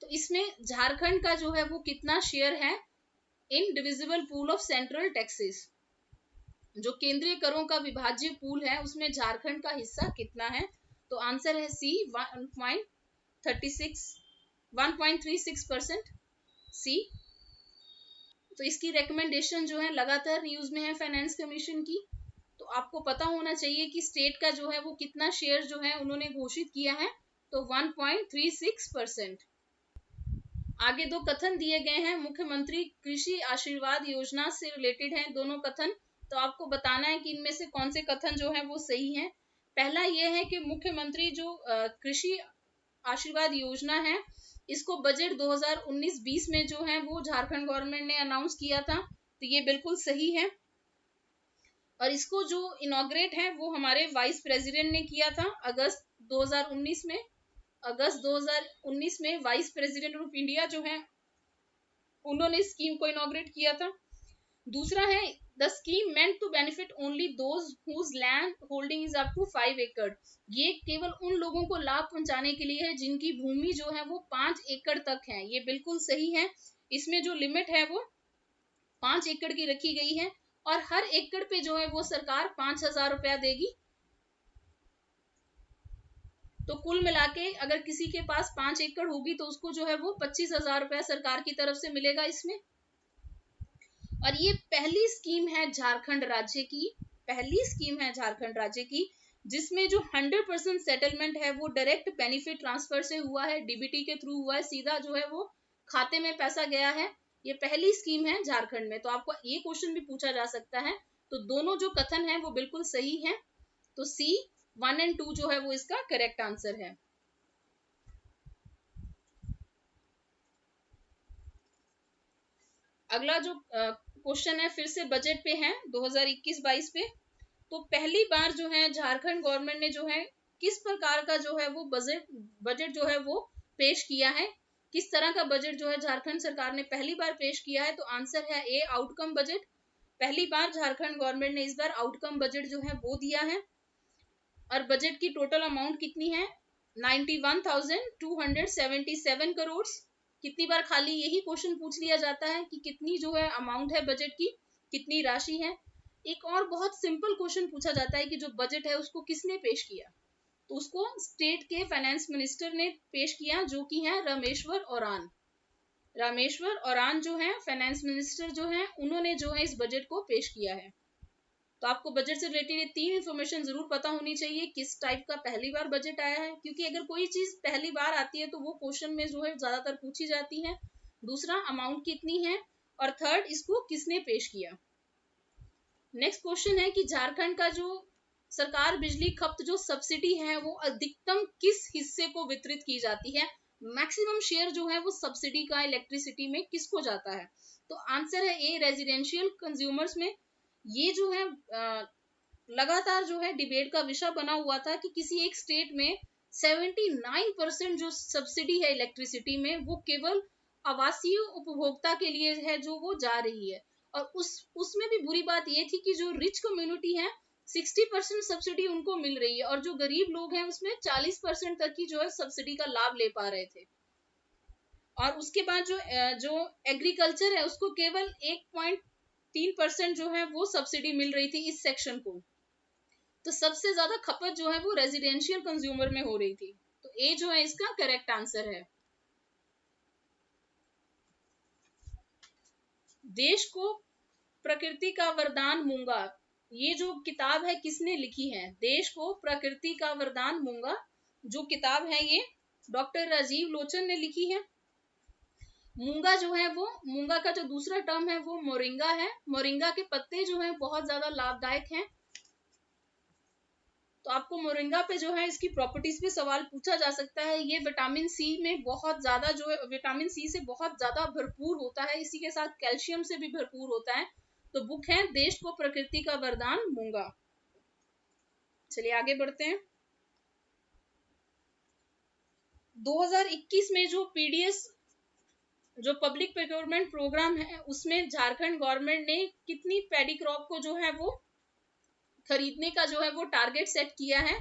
Speaker 1: तो इसमें झारखंड का जो है वो कितना शेयर है in divisible pool of central taxes, जो केंद्रीय करों का विभाज्य पूल है उसमें झारखंड का हिस्सा कितना है? तो आंसर है सी, 1.36% सी। तो इसकी रिकमेंडेशन जो है लगातार न्यूज में है फाइनेंस कमीशन की। तो आपको पता होना चाहिए कि स्टेट का जो है वो कितना शेयर जो है उन्होंने घोषित किया है, तो 1.36%। आगे दो कथन दिए गए हैं, मुख्यमंत्री कृषि आशीर्वाद योजना से रिलेटेड हैं दोनों कथन। तो आपको बताना है कि इनमें से कौन से कथन जो है वो सही है। पहला ये है कि मुख्यमंत्री जो कृषि आशीर्वाद योजना है इसको बजट 2019-20 में जो है वो झारखंड गवर्नमेंट ने अनाउंस किया था, तो ये बिल्कुल सही है। और इसको जो इनॉग्रेट है वो हमारे वाइस प्रेसिडेंट ने किया था अगस्त 2019 में वाइस प्रेसिडेंट ऑफ इंडिया जो है उन्होंने स्कीम को इनॉग्रेट किया था। दूसरा है the scheme meant to benefit only those whose land holding is up to 5 एकड़। ये केवल उन लोगों को लाभ पहुंचाने के लिए है जिनकी भूमि जो है वो 5 एकड़ तक है। ये बिल्कुल सही है। इसमें जो लिमिट है वो 5 एकड़ की रखी गई है और हर एकड़ पे जो है वो सरकार 5,000 रुपया देगी। तो कुल मिला के अगर किसी के पास 5 एकड़ होगी तो उसको जो है वो 25,000 रुपया सरकार की तरफ से मिलेगा इसमें। और ये पहली स्कीम है झारखंड राज्य की, जिसमें जो 100% सेटलमेंट है वो डायरेक्ट बेनिफिट ट्रांसफर से हुआ है, डीबीटी के थ्रू हुआ है, सीधा जो है वो खाते में पैसा गया है। ये पहली स्कीम है झारखंड में। तो आपको ये क्वेश्चन भी पूछा जा सकता है। तो दोनों जो कथन है वो बिल्कुल सही है। तो सी 1 और 2 जो है वो इसका करेक्ट आंसर है। अगला जो क्वेश्चन है फिर से बजट पे है 2021-22 पे। तो पहली बार जो है झारखंड गवर्नमेंट ने जो है किस प्रकार का जो है वो बजट जो है वो पेश किया है, किस तरह का बजट जो है झारखंड सरकार ने पहली बार पेश किया है? तो आंसर है ए, आउटकम बजट। पहली बार झारखंड गवर्नमेंट ने इस बार आउटकम बजट जो है वो दिया है। और बजट की टोटल अमाउंट कितनी है? 91,277 करोड़। कितनी बार खाली यही क्वेश्चन पूछ लिया जाता है कि कितनी जो है अमाउंट है बजट की, कितनी राशि है। एक और बहुत सिंपल क्वेश्चन पूछा जाता है कि जो बजट है उसको किसने पेश किया? तो उसको स्टेट के फाइनेंस मिनिस्टर ने पेश किया, जो कि है रामेश्वर ओरान जो है फाइनेंस मिनिस्टर जो है उन्होंने जो है इस बजट को पेश किया है। तो आपको बजट से रिलेटेड ये 3 इंफॉर्मेशन जरूर पता होनी चाहिए। किस टाइप का पहली बार बजट आया है, क्योंकि अगर कोई चीज पहली बार आती है तो वो क्वेश्चन में जो है ज्यादातर पूछी जाती है। दूसरा, अमाउंट कितनी है, और थर्ड, इसको किसने पेश किया। नेक्स्ट क्वेश्चन है कि झारखंड का जो सरकार बिजली खपत जो सब्सिडी है वो अधिकतम किस हिस्से को वितरित की जाती है? मैक्सिमम शेयर जो है वो सब्सिडी का इलेक्ट्रिसिटी में किसको जाता है? तो आंसर है ए, रेजिडेंशियल कंज्यूमर्स में। ये जो है लगातार जो है डिबेट का विषय बना हुआ था कि किसी एक स्टेट में 79% जो सब्सिडी है इलेक्ट्रिसिटी में वो केवल आवासीय उपभोक्ता के लिए है जो वो जा रही है, और उसमें भी बुरी बात ये थी कि जो रिच कम्युनिटी है 60% सब्सिडी उनको मिल रही है और जो गरीब लोग हैं उसमें 40% तक की जो है सब्सिडी का लाभ ले पा रहे थे। और उसके बाद जो एग्रीकल्चर है उसको केवल 1.3% जो है वो सब्सिडी मिल रही थी इस सेक्शन को। तो सबसे ज्यादा खपत जो है वो रेजिडेंशियल कंज्यूमर में हो रही थी। तो ए जो है इसका करेक्ट आंसर है। देश को प्रकृति का वरदान मूंगा, ये जो किताब है किसने लिखी है? देश को प्रकृति का वरदान मूंगा जो किताब है ये डॉक्टर राजीव लोचन ने लिखी है। मूंगा जो है वो, मूंगा का जो दूसरा टर्म है वो मोरिंगा है। मोरिंगा के पत्ते जो है बहुत ज्यादा लाभदायक हैं। तो आपको मोरिंगा पे जो है इसकी प्रॉपर्टीज पे सवाल पूछा जा सकता है। ये विटामिन सी में बहुत ज्यादा जो है, विटामिन सी से बहुत ज्यादा भरपूर होता है, इसी के साथ कैल्शियम से भी भरपूर होता है। तो बुक है देश को प्रकृति का वरदान मूंगा। चलिए आगे बढ़ते हैं। 2021 में जो पीडीएस जो पब्लिक प्रोक्योरमेंट प्रोग्राम है उसमें झारखंड गवर्नमेंट ने कितनी पैडी क्रॉप को जो है वो खरीदने का जो है वो टारगेट सेट किया है?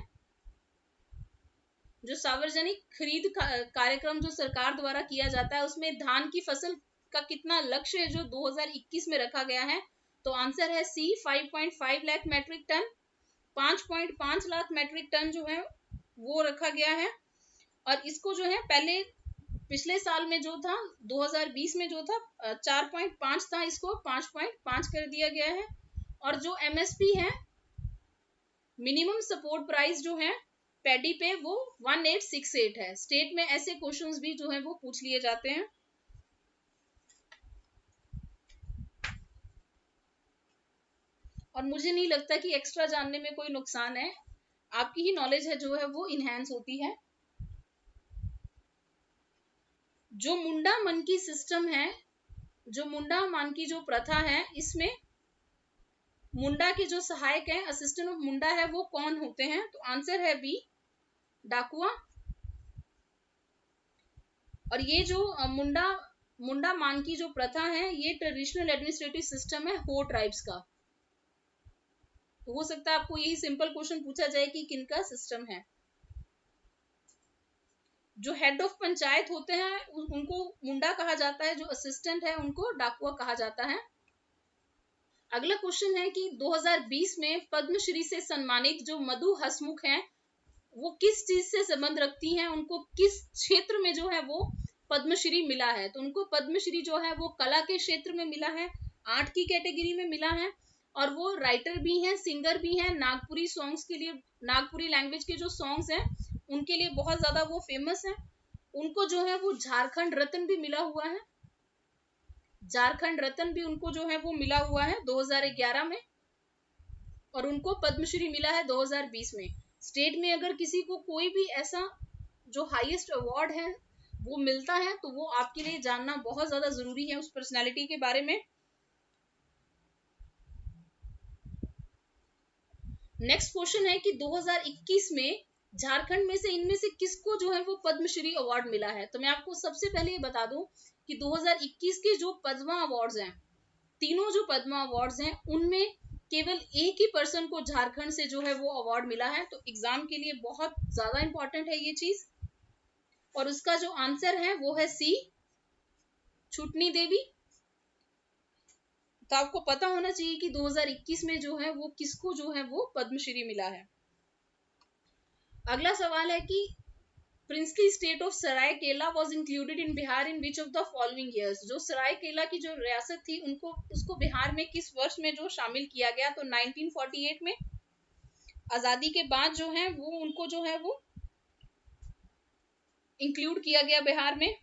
Speaker 1: जो सार्वजनिक खरीद कार्यक्रम जो सरकार द्वारा किया जाता है उसमें धान की फसल का कितना लक्ष्य है जो 2021 में रखा गया है? तो आंसर है C 5.5 lakh metric ton. 5.5 lakh metric ton जो है वो रखा गया है। और इसको जो है पहले पिछले साल में जो था 2020 में जो था 4.5 था, इसको 5.5 कर दिया गया है। और जो एमएसपी है मिनिमम सपोर्ट प्राइस जो है पैडी पे वो 1868 है। स्टेट में ऐसे क्वेश्चंस भी जो है वो पूछ लिए जाते हैं। और मुझे नहीं लगता कि एक्स्ट्रा जानने में कोई नुकसान है, आपकी ही नॉलेज है जो है वो इनहेंस होती है। जो मुंडा मन की सिस्टम है, जो मुंडा मन की जो प्रथा है, इसमें मुंडा के जो सहायक हैं, असिस्टेंट ऑफ मुंडा है, वो कौन होते हैं? तो आंसर है बी डाकुआ। और ये जो मुंडा मान की जो प्रथा है ये ट्रेडिशनल एडमिनिस्ट्रेटिव सिस्टम है हो ट्राइब्स का। तो हो सकता है आपको यही सिंपल क्वेश्चन पूछा जाए कि किनका सिस्टम है। जो हेड ऑफ पंचायत होते हैं उनको मुंडा कहा जाता है, जो असिस्टेंट है उनको डाकुआ कहा जाता है। अगला क्वेश्चन है कि 2020 में पद्मश्री से सम्मानित जो मधु हसमुख हैं वो किस चीज से संबंध रखती हैं? उनको किस क्षेत्र में जो है वो पद्मश्री मिला है? तो उनको पद्मश्री जो है वो कला के क्षेत्र में मिला है, आर्ट की कैटेगरी में मिला है, और वो राइटर भी हैं, सिंगर भी हैं। नागपुरी सॉन्ग्स के लिए, नागपुरी लैंग्वेज के जो सॉन्ग्स हैं उनके लिए बहुत ज्यादा वो फेमस है। उनको जो है वो झारखंड रत्न भी मिला हुआ है, झारखंड रत्न भी उनको जो है वो मिला हुआ है 2011 में। और उनको पद्मश्री मिला है 2020 में। स्टेट में अगर किसी को कोई भी ऐसा जो हाईएस्ट अवार्ड है वो मिलता है तो वो आपके लिए जानना बहुत ज्यादा जरूरी है उस पर्सनालिटी के बारे में। नेक्स्ट क्वेश्चन है कि 2021 में झारखंड में से इनमें से किसको जो है वो पद्मश्री अवार्ड मिला है? तो मैं आपको सबसे पहले ये बता दूं कि 2021 के जो पद्मा अवार्ड्स हैं, तीनों जो पद्मा अवार्ड्स हैं उनमें केवल एक ही पर्सन को झारखंड से जो है वो अवार्ड मिला है। तो एग्जाम के लिए बहुत ज्यादा इंपॉर्टेंट है ये चीज। और उसका जो आंसर है वो है सी छुटनी देवी। तो आपको पता होना चाहिए कि 2021 में जो है वो किसको जो है वो पद्मश्री मिला है। अगला सवाल है कि princely state of Saraikela was included in Bihar in which of the following years? जो सरायकेला की जो रियासत थी उसको बिहार में किस वर्ष में जो शामिल किया गया? तो 1948 में। आजादी के बाद जो है वो उनको जो है वो इंक्लूड किया गया बिहार में।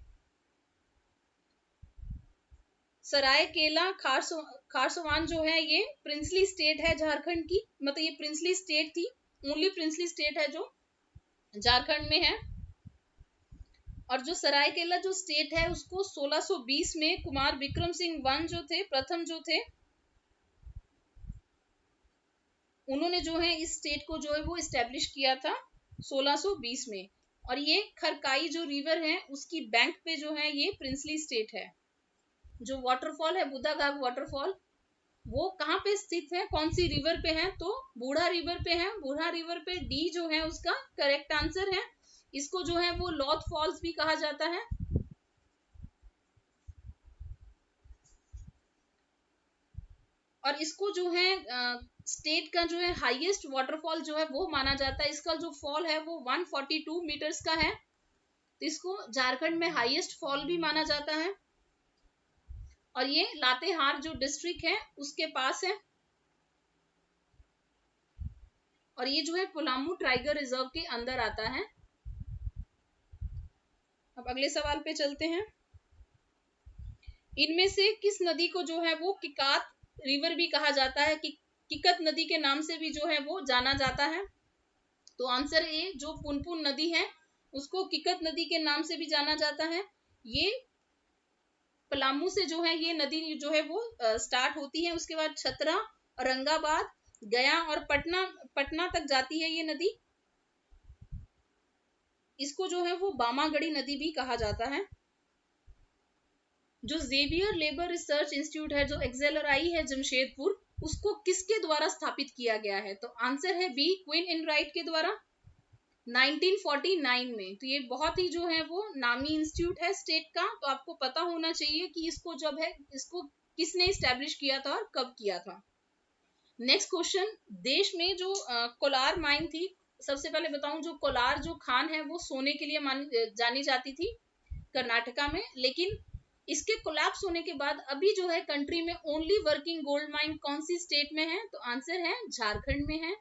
Speaker 1: सरायकेला खारसवान जो है ये प्रिंसली स्टेट है झारखंड की, मतलब ये प्रिंसली स्टेट थी, ओनली प्रिंसली स्टेट है जो झारखंड में है। और जो सरायकेला जो स्टेट है उसको 1620 में कुमार विक्रम सिंह वन जो थे, प्रथम जो थे, उन्होंने जो है इस स्टेट को जो है वो इस्टेब्लिश किया था 1620 में। और ये खरकाई जो रिवर है उसकी बैंक पे जो है ये प्रिंसली स्टेट है। जो वाटरफॉल है बुद्धा घाट वाटरफॉल वो कहाँ पे स्थित है, कौन सी रिवर पे है, तो बूढ़ा रिवर पे है। बूढ़ा रिवर पे डी जो है उसका करेक्ट आंसर है। इसको जो है वो लॉथ फॉल्स भी कहा जाता है। और इसको जो है स्टेट का जो है हाईएस्ट वाटरफॉल जो है वो माना जाता है। इसका जो फॉल है वो 142 मीटर्स का है, तो इसको झारखंड में हाईएस्ट फॉल भी माना जाता है। और ये लातेहार जो डिस्ट्रिक्ट है उसके पास है। और ये जो है पलामू टाइगर रिजर्व के अंदर आता है। अब अगले सवाल पे चलते हैं। इनमें से किस नदी को जो है वो किकात रिवर भी कहा जाता है, किकत नदी के नाम से भी जो है वो जाना जाता है। तो आंसर ए, जो पुनपुन नदी है उसको किकत नदी के नाम से भी जाना जाता है। ये पलामू से जो है ये नदी जो है वो स्टार्ट होती है, उसके बाद छतरा, औरंगाबाद, गया और पटना तक जाती है ये नदी। इसको जो है वो बामागढ़ी नदी भी कहा जाता है। जो जेवियर लेबर रिसर्च इंस्टीट्यूट है, जो एक्सेलराई है जमशेदपुर, उसको किसके द्वारा स्थापित किया गया है, तो आंसर है बी, क्वीन इनराइट के द्वारा 1949 में। तो ये बहुत ही जो है वो नामी इंस्टीट्यूट है स्टेट का, तो आपको पता होना चाहिए कि इसको जब है इसको किसने स्टैब्लिश किया था और कब किया था। नेक्स्ट क्वेश्चन, देश में जो कोलार माइन थी, सबसे पहले बताऊं, जो कोलार जो खान है वो सोने के लिए जानी जाती थी कर्नाटका में, लेकिन इसके कोलैप्स होने के बाद अभी जो है कंट्री में ओनली वर्किंग गोल्ड माइन कौन सी स्टेट में है, तो आंसर है झारखंड में है।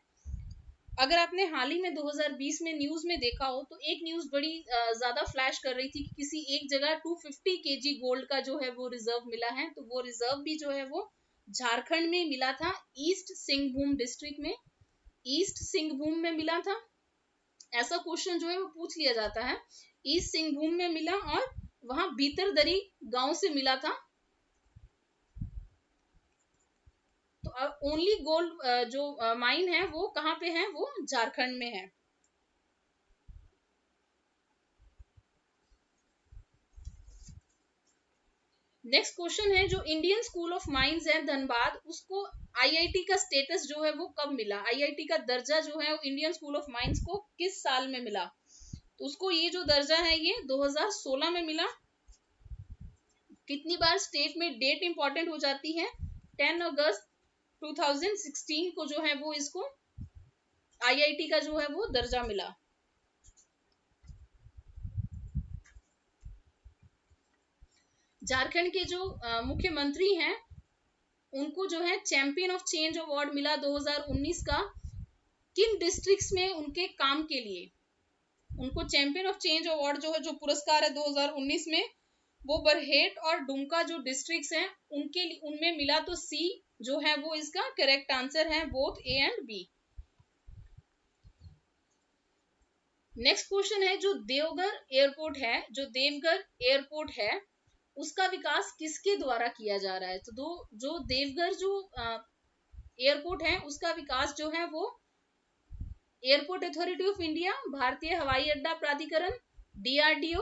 Speaker 1: अगर आपने हाल ही में 2020 में न्यूज में देखा हो तो एक न्यूज बड़ी ज्यादा फ्लैश कर रही थी कि किसी एक जगह 250 केजी गोल्ड का जो है वो रिजर्व मिला है, तो वो रिजर्व भी जो है वो झारखंड में मिला था, ईस्ट सिंहभूम डिस्ट्रिक्ट में, ईस्ट सिंहभूम में मिला था। ऐसा क्वेश्चन जो है वो पूछ लिया जाता है। ईस्ट सिंहभूम में मिला और वहां भीतरदरी गांव से मिला था। तो ओनली गोल्ड जो माइन है वो कहां पे है, वो झारखंड में है। नेक्स्ट क्वेश्चन है, जो इंडियन स्कूल ऑफ माइंस है धनबाद, उसको आईआईटी का स्टेटस जो है वो कब मिला, आईआईटी का दर्जा जो है वो इंडियन स्कूल ऑफ माइंस को किस साल में मिला, तो उसको ये जो दर्जा है ये 2016 में मिला। कितनी बार स्टेट में डेट इंपॉर्टेंट हो जाती है, 10 अगस्त 2016 को जो है वो इसको आईआईटी का जो है वो दर्जा मिला। झारखंड के जो मुख्यमंत्री हैं उनको जो है चैंपियन ऑफ चेंज अवार्ड मिला 2019 का, किन डिस्ट्रिक्ट्स में उनके काम के लिए। उनको चैंपियन ऑफ चेंज अवार्ड जो है, जो पुरस्कार है 2019 में, वो बरहेट और दुमका जो डिस्ट्रिक्ट्स हैं उनमें मिला। तो सी जो है वो इसका करेक्ट आंसर है, both A and B. Next question है, जो देवघर एयरपोर्ट है, जो देवघर एयरपोर्ट है उसका विकास किसके द्वारा किया जा रहा है, तो जो देवघर जो एयरपोर्ट है उसका विकास जो है वो एयरपोर्ट अथॉरिटी ऑफ इंडिया, भारतीय हवाई अड्डा प्राधिकरण, डीआरडीओ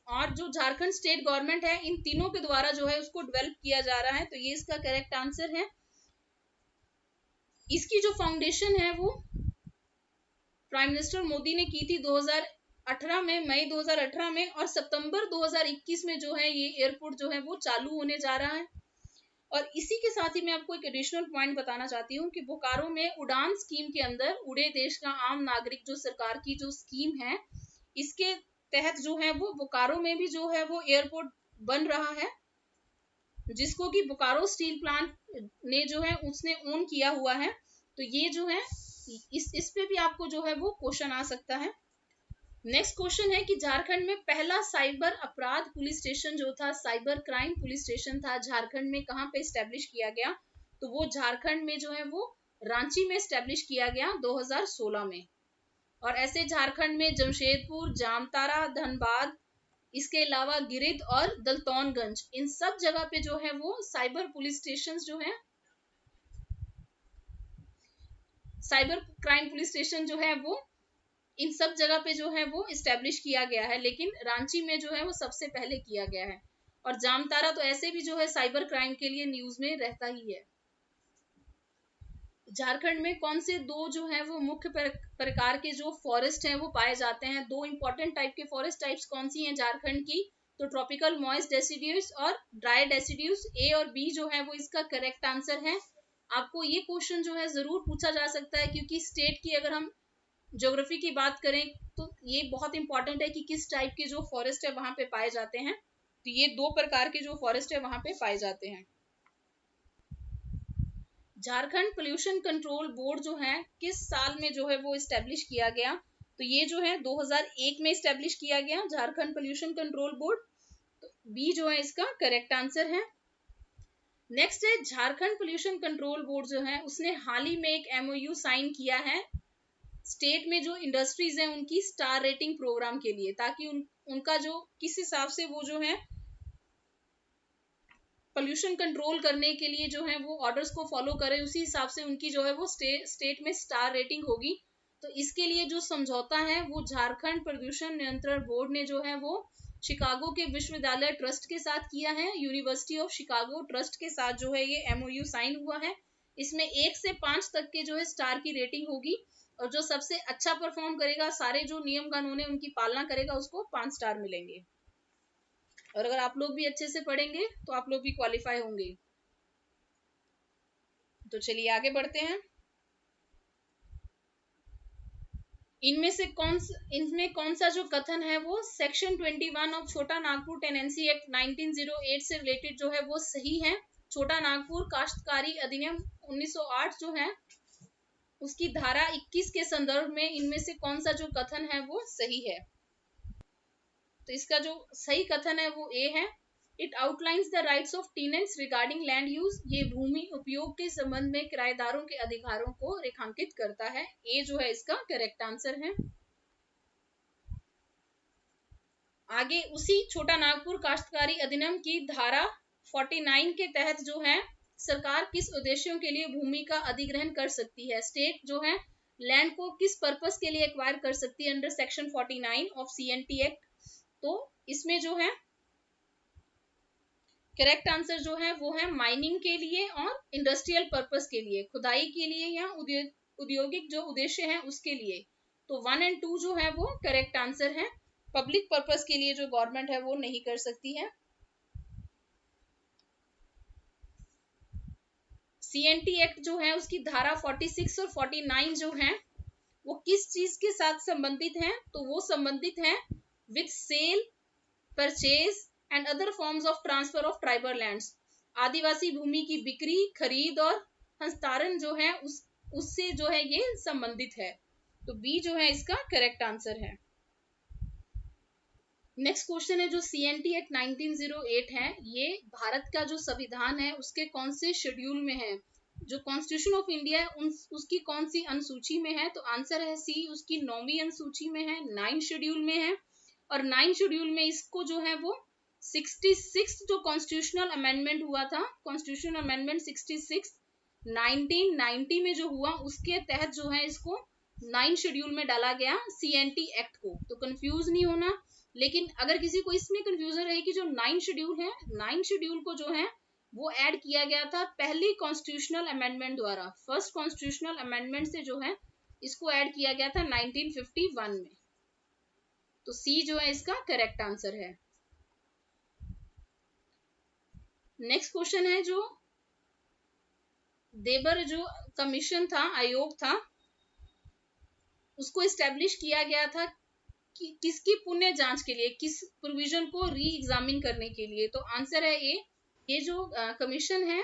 Speaker 1: और जो झारखंड स्टेट गवर्नमेंट है, इन तीनों के द्वारा जो है उसको डेवलप किया जा रहा है। तो ये इसका करेक्ट आंसर है। इसकी जो फाउंडेशन है वो प्राइम मिनिस्टर मोदी ने की थी 2018 में, मई 2018 में, और सितंबर 2021 में जो है ये एयरपोर्ट जो है वो चालू होने जा रहा है। और इसी के साथ ही मैं आपको एक एडिशनल पॉइंट बताना चाहती हूँ कि बोकारो में उड़ान स्कीम के अंदर उड़े देश का आम नागरिक जो सरकार की जो स्कीम है, इसके तहत जो है वो बोकारो में भी जो है वो एयरपोर्ट बन रहा है, जिसको कि बोकारो स्टील प्लांट ने जो है उसने ओन किया हुआ है। तो ये जो है इस पे भी आपको जो है वो क्वेश्चन आ सकता है। नेक्स्ट क्वेश्चन है कि झारखंड में पहला साइबर अपराध पुलिस स्टेशन जो था, साइबर क्राइम पुलिस स्टेशन था, झारखंड में कहां पे स्टैब्लिश किया गया, तो वो झारखंड में जो है वो रांची में स्टैब्लिश किया गया 2016 में। और ऐसे झारखंड में जमशेदपुर, जामताड़ा, धनबाद, इसके अलावा गिरिध और दलतौनगंज, इन सब जगह पे जो है वो साइबर पुलिस स्टेशन जो है, साइबर क्राइम पुलिस स्टेशन जो है वो इन सब जगह पे जो है वो इस्टेब्लिश किया गया है, लेकिन रांची में जो है वो सबसे पहले किया गया है। और जामतारा तो ऐसे भी जो है साइबर क्राइम के लिए न्यूज में रहता ही है। झारखंड में कौन से दो जो है वो मुख्य प्रकार के जो फॉरेस्ट हैं वो पाए जाते हैं? दो इंपॉर्टेंट टाइप के फॉरेस्ट टाइप्स कौन सी हैं झारखंड की? तो ट्रॉपिकल मॉइस्ट डेसिड्यूस और ड्राई डेसिड्यूस। ए और बी जो है वो इसका करेक्ट आंसर है। आपको ये क्वेश्चन जो है जरूर पूछा जा सकता है, क्योंकि स्टेट की अगर हम ज्योग्राफी की बात करें तो ये बहुत इंपॉर्टेंट है कि किस टाइप के जो फॉरेस्ट है वहां पे पाए जाते हैं। तो ये दो प्रकार के जो फॉरेस्ट है वहां पे पाए जाते हैं। झारखंड पोल्यूशन कंट्रोल बोर्ड जो है किस साल में जो है वो इस्टेब्लिश किया गया? तो ये जो है 2001 में इस्टेब्लिश किया गया झारखंड पोल्यूशन कंट्रोल बोर्ड। तो बी जो है इसका करेक्ट आंसर है। नेक्स्ट है झारखंड पोल्यूशन कंट्रोल बोर्ड जो है उसने हाल ही में एक एमओयू साइन किया है स्टेट में जो इंडस्ट्रीज हैं उनकी स्टार रेटिंग प्रोग्राम के लिए, ताकि उनका जो किस हिसाब से वो जो है पोल्यूशन कंट्रोल करने के लिए जो है वो ऑर्डर्स को फॉलो करें, उसी हिसाब से उनकी जो है वो स्टेट में स्टार रेटिंग होगी। तो इसके लिए जो समझौता है वो झारखंड प्रदूषण नियंत्रण बोर्ड ने जो है वो शिकागो के विश्वविद्यालय ट्रस्ट के साथ किया है। यूनिवर्सिटी ऑफ शिकागो ट्रस्ट के साथ जो है ये एमओयू साइन हुआ है। इसमें 1 से 5 तक के जो है स्टार की रेटिंग होगी, और जो सबसे अच्छा परफॉर्म करेगा, सारे जो नियम कानून है उनकी पालना करेगा, उसको 5 स्टार मिलेंगे। और अगर आप लोग भी अच्छे से पढ़ेंगे तो आप लोग भी क्वालिफाई होंगे। तो चलिए आगे बढ़ते हैं। इनमें कौन सा जो कथन है वो सेक्शन 21 ऑफ छोटा नागपुर टेनेंसी एक्ट 1908 से रिलेटेड जो है वो सही है? छोटा नागपुर काश्तकारी अधिनियम 1908 जो है उसकी धारा 21 के संदर्भ में इनमें से कौन सा जो कथन है वो सही है? तो इसका जो सही कथन है वो ए है। It outlines the rights of tenants regarding land use. ये भूमि उपयोग के संबंध में किराएदारों के अधिकारों को रेखांकित करता है। ए जो है इसका करेक्ट आंसर है। आगे उसी छोटा नागपुर काश्तकारी अधिनियम की धारा 49 के तहत जो है सरकार किस उद्देश्यों के लिए भूमि का अधिग्रहण कर सकती है? स्टेट जो है लैंड को किस पर्पस के लिए एक्वायर कर सकती है under section 49 of CNT act? तो इसमें जो है करेक्ट आंसर जो है वो है माइनिंग के लिए और इंडस्ट्रियल पर्पस के लिए, खुदाई के लिए या औद्योगिक जो उद्देश्य है उसके लिए। तो 1 और 2 जो है वो करेक्ट आंसर है। पब्लिक पर्पस के लिए जो गवर्नमेंट है वो नहीं कर सकती है। सीएनटी एक्ट जो है उसकी धारा 46 और 49 जो है वो किस चीज के साथ संबंधित है? तो वो संबंधित है with sale, purchase and other forms of transfer of tribal lands. आदिवासी भूमि की बिक्री, खरीद और हस्तांतरण जो है उससे जो है ये संबंधित है। तो बी जो है इसका करेक्ट आंसर है। नेक्स्ट क्वेश्चन है जो सीएनटी एक्ट 1908 है, ये भारत का जो संविधान है उसके कौन से शेड्यूल में है? जो कॉन्स्टिट्यूशन ऑफ इंडिया है उसकी कौन सी अनुसूची में है? तो आंसर है सी, उसकी 9वीं अनुसूची में है, 9 शेड्यूल में है। और 9 शेड्यूल में इसको जो है वो 66 जो कॉन्स्टिट्यूशनल अमेंडमेंट हुआ था, कॉन्स्टिट्यूशनल अमेंडमेंट 66 1990 में जो हुआ उसके तहत जो है इसको 9 शेड्यूल में डाला गया सीएनटी एक्ट को। तो कंफ्यूज नहीं होना। लेकिन अगर किसी को इसमें कंफ्यूजन रहे कि जो 9 शेड्यूल है, 9 शेड्यूल को जो है वो ऐड किया गया था पहली कॉन्स्टिट्यूशनल अमेंडमेंट द्वारा, फर्स्ट कॉन्स्टिट्यूशनल अमेंडमेंट से जो है इसको ऐड किया गया था 1951 में। तो सी जो है इसका करेक्ट आंसर है। नेक्स्ट क्वेश्चन है जो देबर जो कमीशन था, आयोग था, उसको इस्टेब्लिश किया गया था कि किसकी पुण्य जांच के लिए, किस प्रोविजन को री एग्जामिन करने के लिए? तो आंसर है ए। ये जो कमीशन है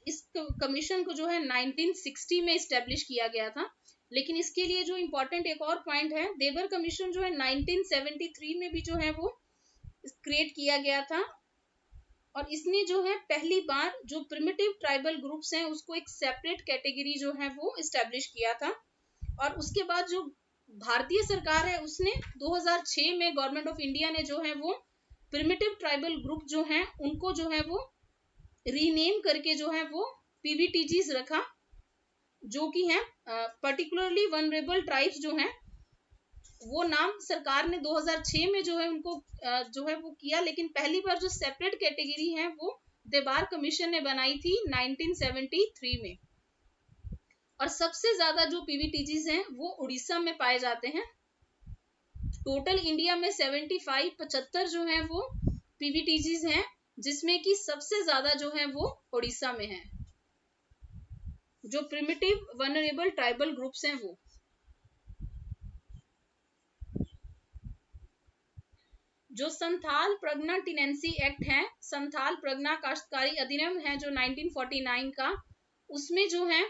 Speaker 1: इस कमीशन को जो है 1960 में इस्टेब्लिश किया गया था। लेकिन इसके लिए जो इम्पोर्टेंट एक और पॉइंट है, देबर कमीशन जो है 1973 में भी जो है वो क्रिएट किया गया था। और इसने जो है पहली बार जो प्रिमिटिव ट्राइबल ग्रुप्स हैं उसको एक सेपरेट कैटेगरी जो है वो इस्टेब्लिश किया था। और उसके बाद जो भारतीय सरकार है उसने 2006 में गवर्नमेंट ऑफ इंडिया ने जो है वो प्रिमिटिव ट्राइबल ग्रुप जो है उनको जो है वो रीनेम करके जो है वो पीवीटीजीज रखा, जो कि है पर्टिकुलरली वनरेबल ट्राइब्स जो हैं वो नाम सरकार ने 2006 में जो है उनको जो है वो किया, लेकिन पहली बार जो सेपरेट कैटेगरी है वो देबार कमीशन ने बनाई थी 1973 में। और सबसे ज्यादा जो पीवीटीजीज हैं वो उड़ीसा में पाए जाते हैं। टोटल इंडिया में 75 जो है वो पीवीटीजीज हैं, जिसमें कि सबसे ज्यादा जो है वो उड़ीसा में है। जो प्रिमिटिव वनरेबल ट्राइबल ग्रुप्स हैं वो। जो संथाल प्रगना टिनेंसी एक्ट है, संथाल प्रगना काश्तकारी अधिनियम है जो 1949 का, उसमें जो है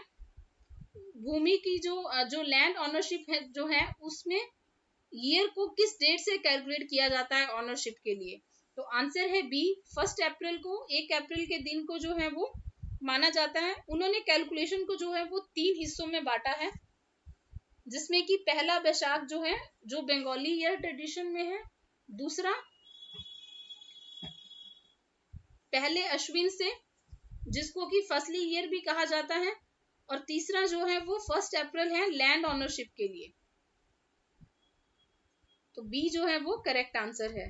Speaker 1: भूमि की जो लैंड ऑनरशिप है जो है उसमें ईयर को किस डेट से कैलकुलेट किया जाता है ऑनरशिप के लिए। तो आंसर है बी, 1 अप्रैल को, 1 अप्रैल के दिन को जो है वो माना जाता है। उन्होंने कैलकुलेशन को जो है वो 3 हिस्सों में बांटा है, जिसमें कि पहला बैशाख जो है जो बंगाली ईयर ट्रेडिशन में है, दूसरा पहले अश्विन से जिसको कि फसली ईयर भी कहा जाता है, और तीसरा जो है वो 1 अप्रैल है लैंड ऑनरशिप के लिए। तो बी जो है वो करेक्ट आंसर है।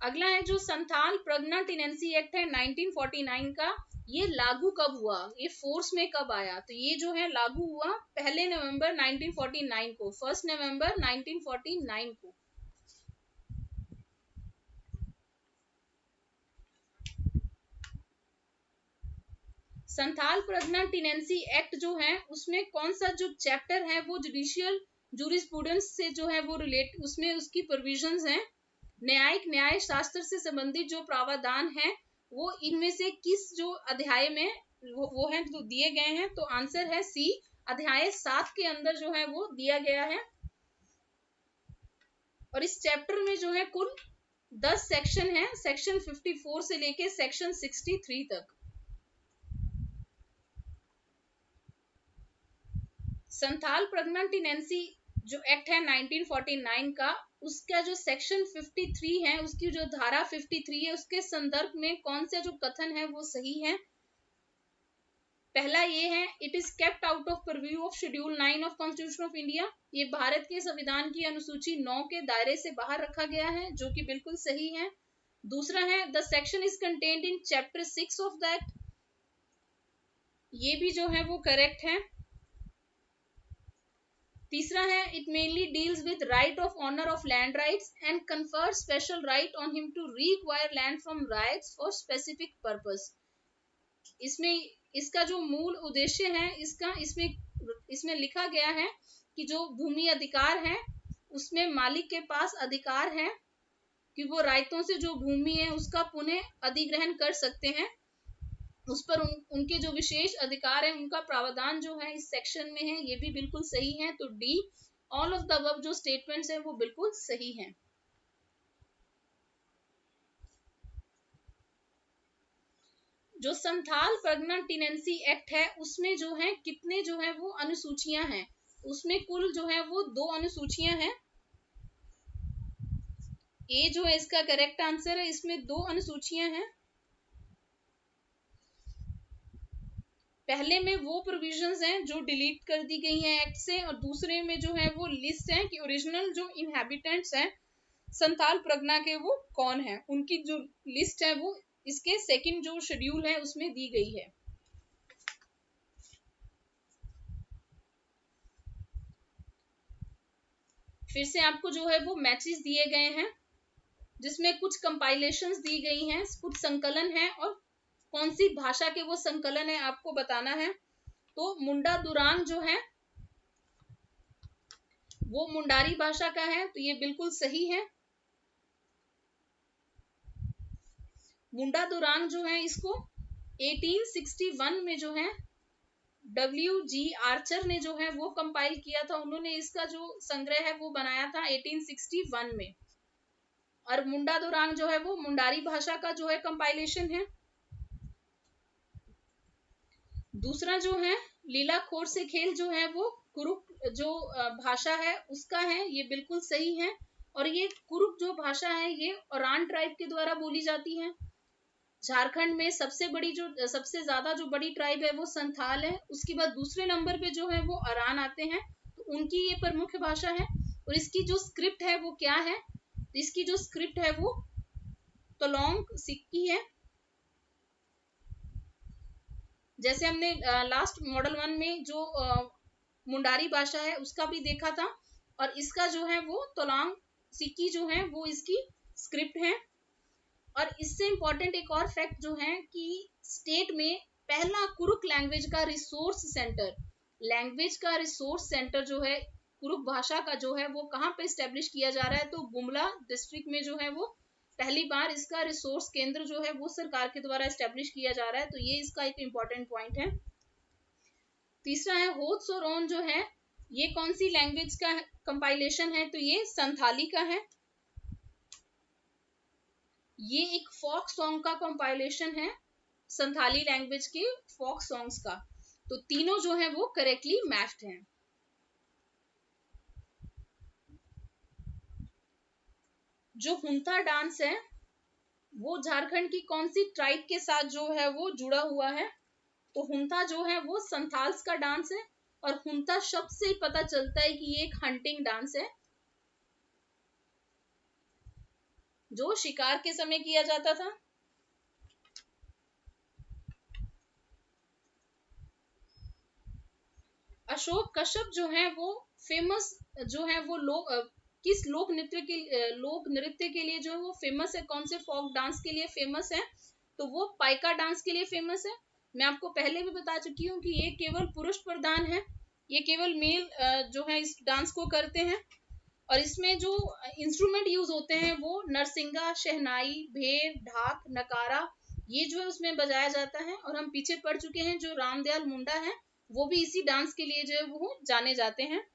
Speaker 1: अगला है जो संथाल प्रगना टिनेंसी एक्ट है 1949 का, ये लागू कब हुआ, ये फोर्स में कब आया। तो ये जो है लागू हुआ 1 नवंबर 1949 को, 1 नवंबर 1949 को। संथाल प्रगना टिनेंसी एक्ट जो है उसमें कौन सा जो चैप्टर है वो जुडिशियल जूरिस्प्रूडेंस से जो है वो रिलेट, उसमें उसकी प्रोविजंस हैं। न्यायिक न्याय शास्त्र से संबंधित जो प्रावधान है वो इनमें से किस जो अध्याय में वो है जो दिए गए हैं। तो आंसर है सी, अध्याय 7 के अंदर जो है वो दिया गया है। और इस चैप्टर में जो है कुल 10 सेक्शन है, सेक्शन 54 से लेके सेक्शन 63 तक। संथाल प्रगना टिनेंसी जो एक्ट है 1949 का, उसका जो सेक्शन 53 है, उसकी जो धारा 53 है, उसके संदर्भ में कौन से जो कथन है वो सही है। पहला ये है, it is kept out of purview of schedule 9 of constitution of India, ये भारत के संविधान की अनुसूची 9 के दायरे से बाहर रखा गया है, जो कि बिल्कुल सही है। दूसरा है, the section is contained in chapter 6 of the act, ये भी जो है वो करेक्ट है। तीसरा है, it mainly deals with right of owner of land rights and confer special right on him to require land from rights for specific purpose. इसमें इसका जो मूल उद्देश्य है इसमें लिखा गया है कि जो भूमि अधिकार है उसमें मालिक के पास अधिकार है कि वो राइतों से जो भूमि है उसका पुनः अधिग्रहण कर सकते हैं, उस पर उनके जो विशेष अधिकार है उनका प्रावधान जो है इस सेक्शन में है, ये भी बिल्कुल सही है। तो D, all of the above जो स्टेटमेंट्स है वो बिल्कुल सही हैं। जो संथाल प्रगना टिनेंसी एक्ट है उसमें जो है कितने जो है वो अनुसूचियां हैं, उसमें कुल जो है वो 2 अनुसूचियां हैं। ए जो है इसका करेक्ट आंसर है, इसमें 2 अनुसूचियां हैं। पहले में वो प्रोविजंस हैं जो डिलीट कर दी गई हैं एक्ट से, और दूसरे में जो है वो लिस्ट है कि ओरिजिनल जो इनहैबिटेंट्स हैं संथाल प्रगना के वो कौन है, उनकी जो लिस्ट है वो इसके सेकंड जो शेड्यूल है उसमें दी गई है। फिर से आपको जो है वो मैचेस दिए गए हैं, जिसमें कुछ कंपाइलेशंस दी गई हैं, कुछ संकलन है, और कौन सी भाषा के वो संकलन है आपको बताना है। तो मुंडा दुरांग जो है वो मुंडारी भाषा का है, तो ये बिल्कुल सही है। मुंडा दुरांग जो है इसको 1861 में जो है W.G. आर्चर ने जो है वो कंपाइल किया था, उन्होंने इसका जो संग्रह है वो बनाया था 1861 में। और मुंडा दुरांग जो है वो मुंडारी भाषा का जो है कंपाइलेशन है। दूसरा जो है लीला खोर से खेल जो है वो कुरुक जो भाषा है उसका है, ये बिल्कुल सही है। और ये कुरुक जो भाषा है ये ओरान ट्राइब के द्वारा बोली जाती है। झारखंड में सबसे ज्यादा जो बड़ी ट्राइब है वो संथाल है, उसके बाद दूसरे नंबर पे जो है वो अरान आते हैं। तो उनकी ये प्रमुख भाषा है। और इसकी जो स्क्रिप्ट है वो क्या है, इसकी जो स्क्रिप्ट है वो तोलोंग सिक्की है। जैसे हमने लास्ट मॉडल 1 में जो मुंडारी भाषा है उसका भी देखा था, और इसका जो है वो तोलोंग सिक्की जो है वो इसकी स्क्रिप्ट है। और इससे इंपॉर्टेंट एक और फैक्ट जो है कि स्टेट में पहला कुरुक लैंग्वेज का रिसोर्स सेंटर जो है कुरुक भाषा का जो है वो कहाँ पे स्टेब्लिश किया जा रहा है, तो गुमला डिस्ट्रिक्ट में जो है वो पहली बार इसका रिसोर्स केंद्र जो है वो सरकार के द्वारा स्टेब्लिश किया जा रहा है। तो ये इसका एक इंपॉर्टेंट पॉइंट है। तीसरा है होत्सोरोन जो है ये कौन सी लैंग्वेज का कंपाइलेशन है, तो ये संथाली का है। ये एक फोक सॉन्ग का कंपाइलेशन है, संथाली लैंग्वेज के फोक सॉन्ग्स का। तो तीनों जो है वो करेक्टली मैच्ड हैं। जो हुंता डांस है वो झारखंड की कौन सी ट्राइब के साथ जो है वो जुड़ा हुआ है, तो हुंता जो है वो संथाल्स का डांस है। और हुंता शब्द से ही पता चलता है कि ये एक हंटिंग डांस है जो शिकार के समय किया जाता था। अशोक कश्यप जो है वो फेमस जो है वो किस लोक नृत्य के लिए जो है वो फेमस है, कौन से फोक डांस के लिए फेमस है, तो वो पाइका डांस के लिए फेमस है। मैं आपको पहले भी बता चुकी हूँ कि ये केवल पुरुष प्रधान है, ये केवल मेल जो है इस डांस को करते हैं। और इसमें जो इंस्ट्रूमेंट यूज होते हैं वो नरसिंगा, शहनाई, भेर, ढाक, नकारा, ये जो है उसमें बजाया जाता है। और हम पीछे पढ़ चुके हैं जो रामदयाल मुंडा है वो भी इसी डांस के लिए जो है वो जाने जाते हैं।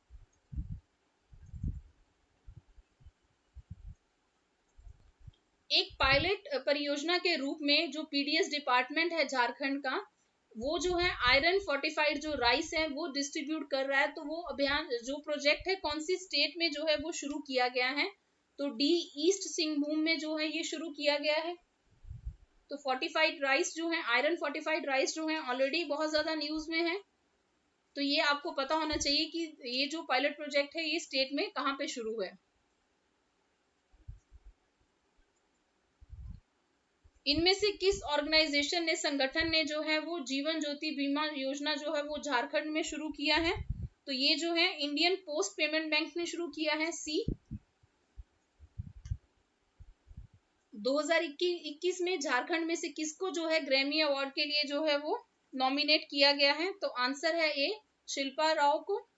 Speaker 1: एक पायलट परियोजना के रूप में जो पीडीएस डिपार्टमेंट है झारखंड का, वो जो है आयरन फोर्टिफाइड जो राइस है वो डिस्ट्रीब्यूट कर रहा है। तो वो अभियान जो प्रोजेक्ट है कौन सी स्टेट में जो है वो शुरू किया गया है, तो डी ईस्ट सिंहभूम में जो है ये शुरू किया गया है। तो फोर्टिफाइड राइस जो है, आयरन फोर्टिफाइड राइस जो है ऑलरेडी बहुत ज्यादा न्यूज में है। तो ये आपको पता होना चाहिए कि ये जो पायलट प्रोजेक्ट है ये स्टेट में कहाँ पे शुरू है। इनमें से किस ऑर्गेनाइजेशन ने, संगठन ने जो है वो जीवन ज्योति बीमा योजना जो है वो झारखंड में शुरू किया है, तो ये जो है इंडियन पोस्ट पेमेंट बैंक ने शुरू किया है, सी। 2021 में झारखंड में से किसको जो है ग्रैमी अवार्ड के लिए जो है वो नॉमिनेट किया गया है, तो आंसर है ए, शिल्पा राव को।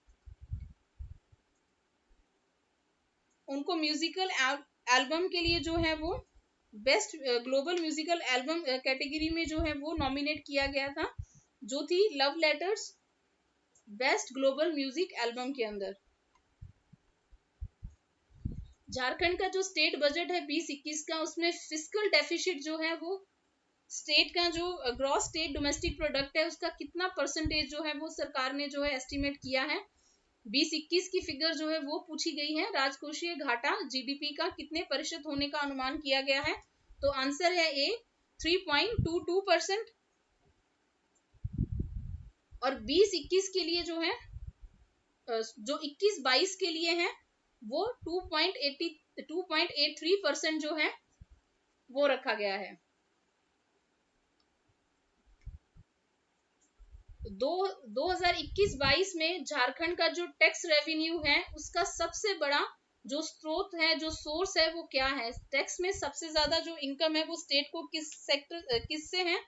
Speaker 1: उनको म्यूजिकल एल्बम के लिए जो है वो best global musical album category में जो है वो नॉमिनेट किया गया था, जो थी love letters best global music album के अंदर। झारखंड का जो स्टेट बजट है 2021 का, उसमें फिस्कल डेफिसिट जो है वो स्टेट का जो ग्रॉस स्टेट डोमेस्टिक प्रोडक्ट है उसका कितना परसेंटेज जो है वो सरकार ने जो है एस्टिमेट किया है। 2021 की फिगर जो है वो पूछी गई है, राजकोषीय घाटा जीडीपी का कितने प्रतिशत होने का अनुमान किया गया है, तो आंसर है ए, 3.22%। और 2021 के लिए जो है जो 21-22 के लिए है वो 2.83% जो है वो रखा गया है। 2021-22 में झारखंड का जो टैक्स रेवेन्यू है उसका सबसे बड़ा जो स्रोत है, जो सोर्स है वो क्या है, टैक्स में सबसे ज्यादा जो इनकम है वो स्टेट को किससे है,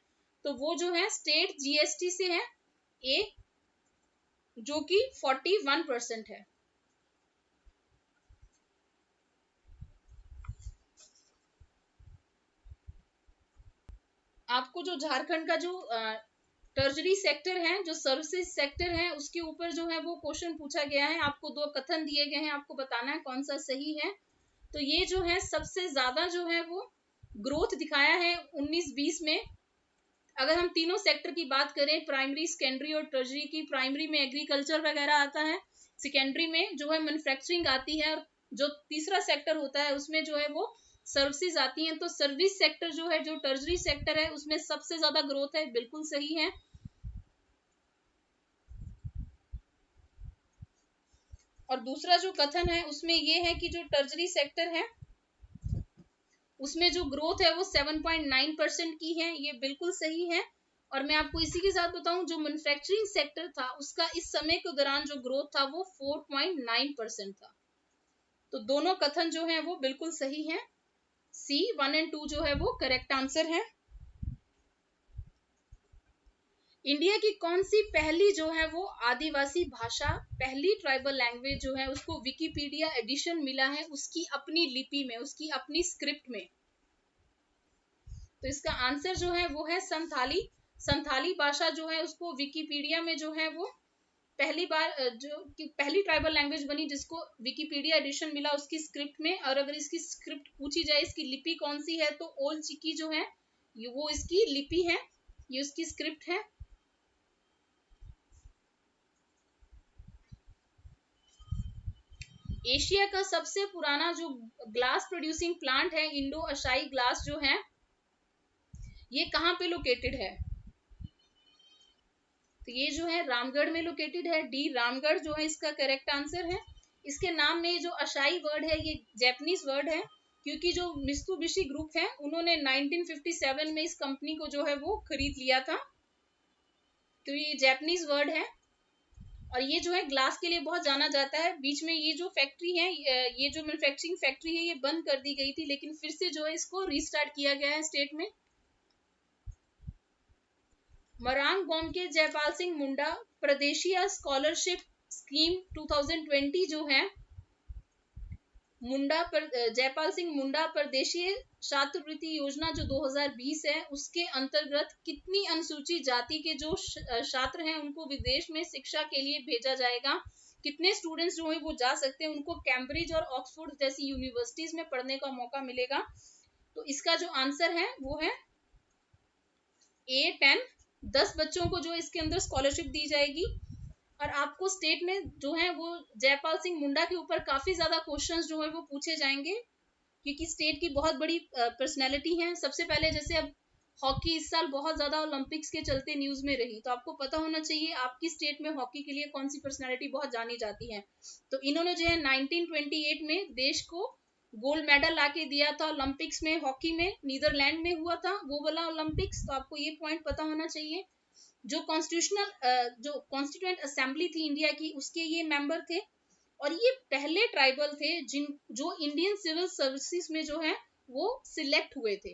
Speaker 1: तो वो जो है स्टेट जीएसटी से है, ए, जो कि 41% है। आपको जो झारखंड का जो टर्जरी सेक्टर है, जो सर्विसेज सेक्टर है, उसके ऊपर जो है वो क्वेश्चन पूछा गया है। आपको दो कथन दिए गए हैं, आपको बताना है कौन सा सही है। तो ये जो है सबसे ज्यादा जो है वो ग्रोथ दिखाया है 19-20 में। अगर हम तीनों सेक्टर की बात करें, प्राइमरी, सेकेंडरी और टर्जरी की, प्राइमरी में एग्रीकल्चर वगैरह आता है, सेकेंडरी में जो है मैन्युफैक्चरिंग आती है, और जो तीसरा सेक्टर होता है उसमें जो है वो सर्विसेज आती हैं। तो सर्विस सेक्टर जो है, जो टर्जरी सेक्टर है, उसमें सबसे ज्यादा ग्रोथ है, बिल्कुल सही है। और दूसरा जो कथन है उसमें ये है कि जो टर्जरी सेक्टर है उसमें जो ग्रोथ है वो 7.9% की है, ये बिल्कुल सही है। और मैं आपको इसी के साथ बताऊं, जो मैन्युफैक्चरिंग सेक्टर था उसका इस समय के दौरान जो ग्रोथ था वो 4.9% था। तो दोनों कथन जो है वो बिल्कुल सही है। सी 1 और 2 जो है वो करेक्ट आंसर है। इंडिया की कौन सी पहली जो है वो आदिवासी भाषा, पहली ट्राइबल लैंग्वेज जो है उसको विकिपीडिया एडिशन मिला है उसकी अपनी लिपि में, उसकी अपनी स्क्रिप्ट में? तो इसका आंसर जो है वो है संथाली। संथाली भाषा जो है उसको विकिपीडिया में जो है वो पहली बार जो कि पहली ट्राइबल लैंग्वेज बनी जिसको विकिपीडिया एडिशन मिला उसकी स्क्रिप्ट में। और अगर इसकी स्क्रिप्ट पूछी जाए इसकी लिपि कौन सी है तो ओल चिकी जो है वो इसकी लिपि है, ये उसकी स्क्रिप्ट है। एशिया का सबसे पुराना जो ग्लास प्रोड्यूसिंग प्लांट है, इंडो अशाई ग्लास जो है, ये कहाँ पे लोकेटेड है? तो ये जो है रामगढ़ में लोकेटेड है। डी रामगढ़ जो है इसका करेक्ट आंसर है। इसके नाम में जो अशाई वर्ड है ये जैपनीज वर्ड है, क्योंकि जो मित्सुबिशी ग्रुप है उन्होंने 1957 में इस कंपनी को जो है वो खरीद लिया था, तो ये जैपनीज वर्ड है। और ये जो है ग्लास के लिए बहुत जाना जाता है। बीच में ये जो फैक्ट्री है, ये जो मैन्युफैक्चरिंग फैक्ट्री है ये बंद कर दी गई थी, लेकिन फिर से जो है इसको रीस्टार्ट किया गया है स्टेट में। मरांग गोमके जयपाल सिंह मुंडा प्रदेशीय स्कॉलरशिप स्कीम 2020 जो है जयपाल सिंह मुंडा प्रदेशीय छात्रवृत्ति योजना जो 2020 है उसके अंतर्गत कितनी अनुसूचित जाति के जो छात्र हैं उनको विदेश में शिक्षा के लिए भेजा जाएगा? कितने स्टूडेंट्स जो है वो जा सकते हैं, उनको कैम्ब्रिज और ऑक्सफोर्ड जैसी यूनिवर्सिटीज में पढ़ने का मौका मिलेगा? तो इसका जो आंसर है वो है A10। 10 बच्चों को जो इसके अंदर स्कॉलरशिप दी जाएगी। और आपको स्टेट में जो है वो जयपाल सिंह मुंडा के ऊपर काफी ज्यादा क्वेश्चंस जो है वो पूछे जाएंगे, क्योंकि स्टेट की बहुत बड़ी पर्सनैलिटी है। सबसे पहले जैसे अब हॉकी इस साल बहुत ज्यादा ओलंपिक्स के चलते न्यूज में रही, तो आपको पता होना चाहिए आपकी स्टेट में हॉकी के लिए कौन सी पर्सनैलिटी बहुत जानी जाती है। तो इन्होंने जो है 1928 में देश को गोल्ड मेडल लाके दिया था ओलंपिक्स में, हॉकी में नीदरलैंड में हुआ था वो वाला ओलंपिक्स, तो आपको ये पॉइंट पता होना चाहिए। जो कॉन्स्टिट्यूएंट असेंबली थी इंडिया की उसके ये मेंबर थे, और ये पहले ट्राइबल थे जो इंडियन सिविल सर्विसेज में जो है वो सिलेक्ट हुए थे।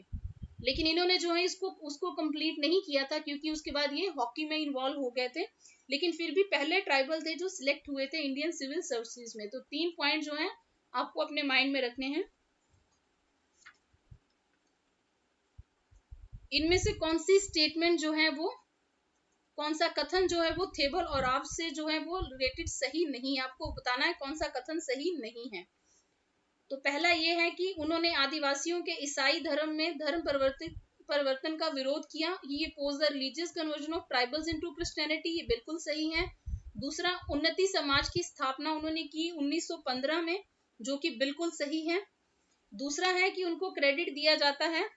Speaker 1: लेकिन इन्होंने जो है उसको कंप्लीट नहीं किया था, क्योंकि उसके बाद ये हॉकी में इन्वॉल्व हो गए थे। लेकिन फिर भी पहले ट्राइबल थे जो सिलेक्ट हुए थे इंडियन सिविल सर्विसेज में। तो 3 पॉइंट जो है आपको अपने माइंड में रखने हैं। इनमें से कौन सी स्टेटमेंट जो है वो, कौन सा कथन जो है वो थेबल और आप से जो है वो रिलेटेड सही नहीं है? आपको बताना है कौन सा कथन सही नहीं है। तो पहला ये है कि उन्होंने आदिवासियों के ईसाई धर्म में धर्म परिवर्तन का विरोध किया, ये pose the religious conversion of tribals into Christianity, ये बिल्कुल सही है। दूसरा, उन्नति समाज की स्थापना उन्होंने की 1915 में, जो कि बिल्कुल सही है। दूसरा है कि उनको क्रेडिट दिया जाता है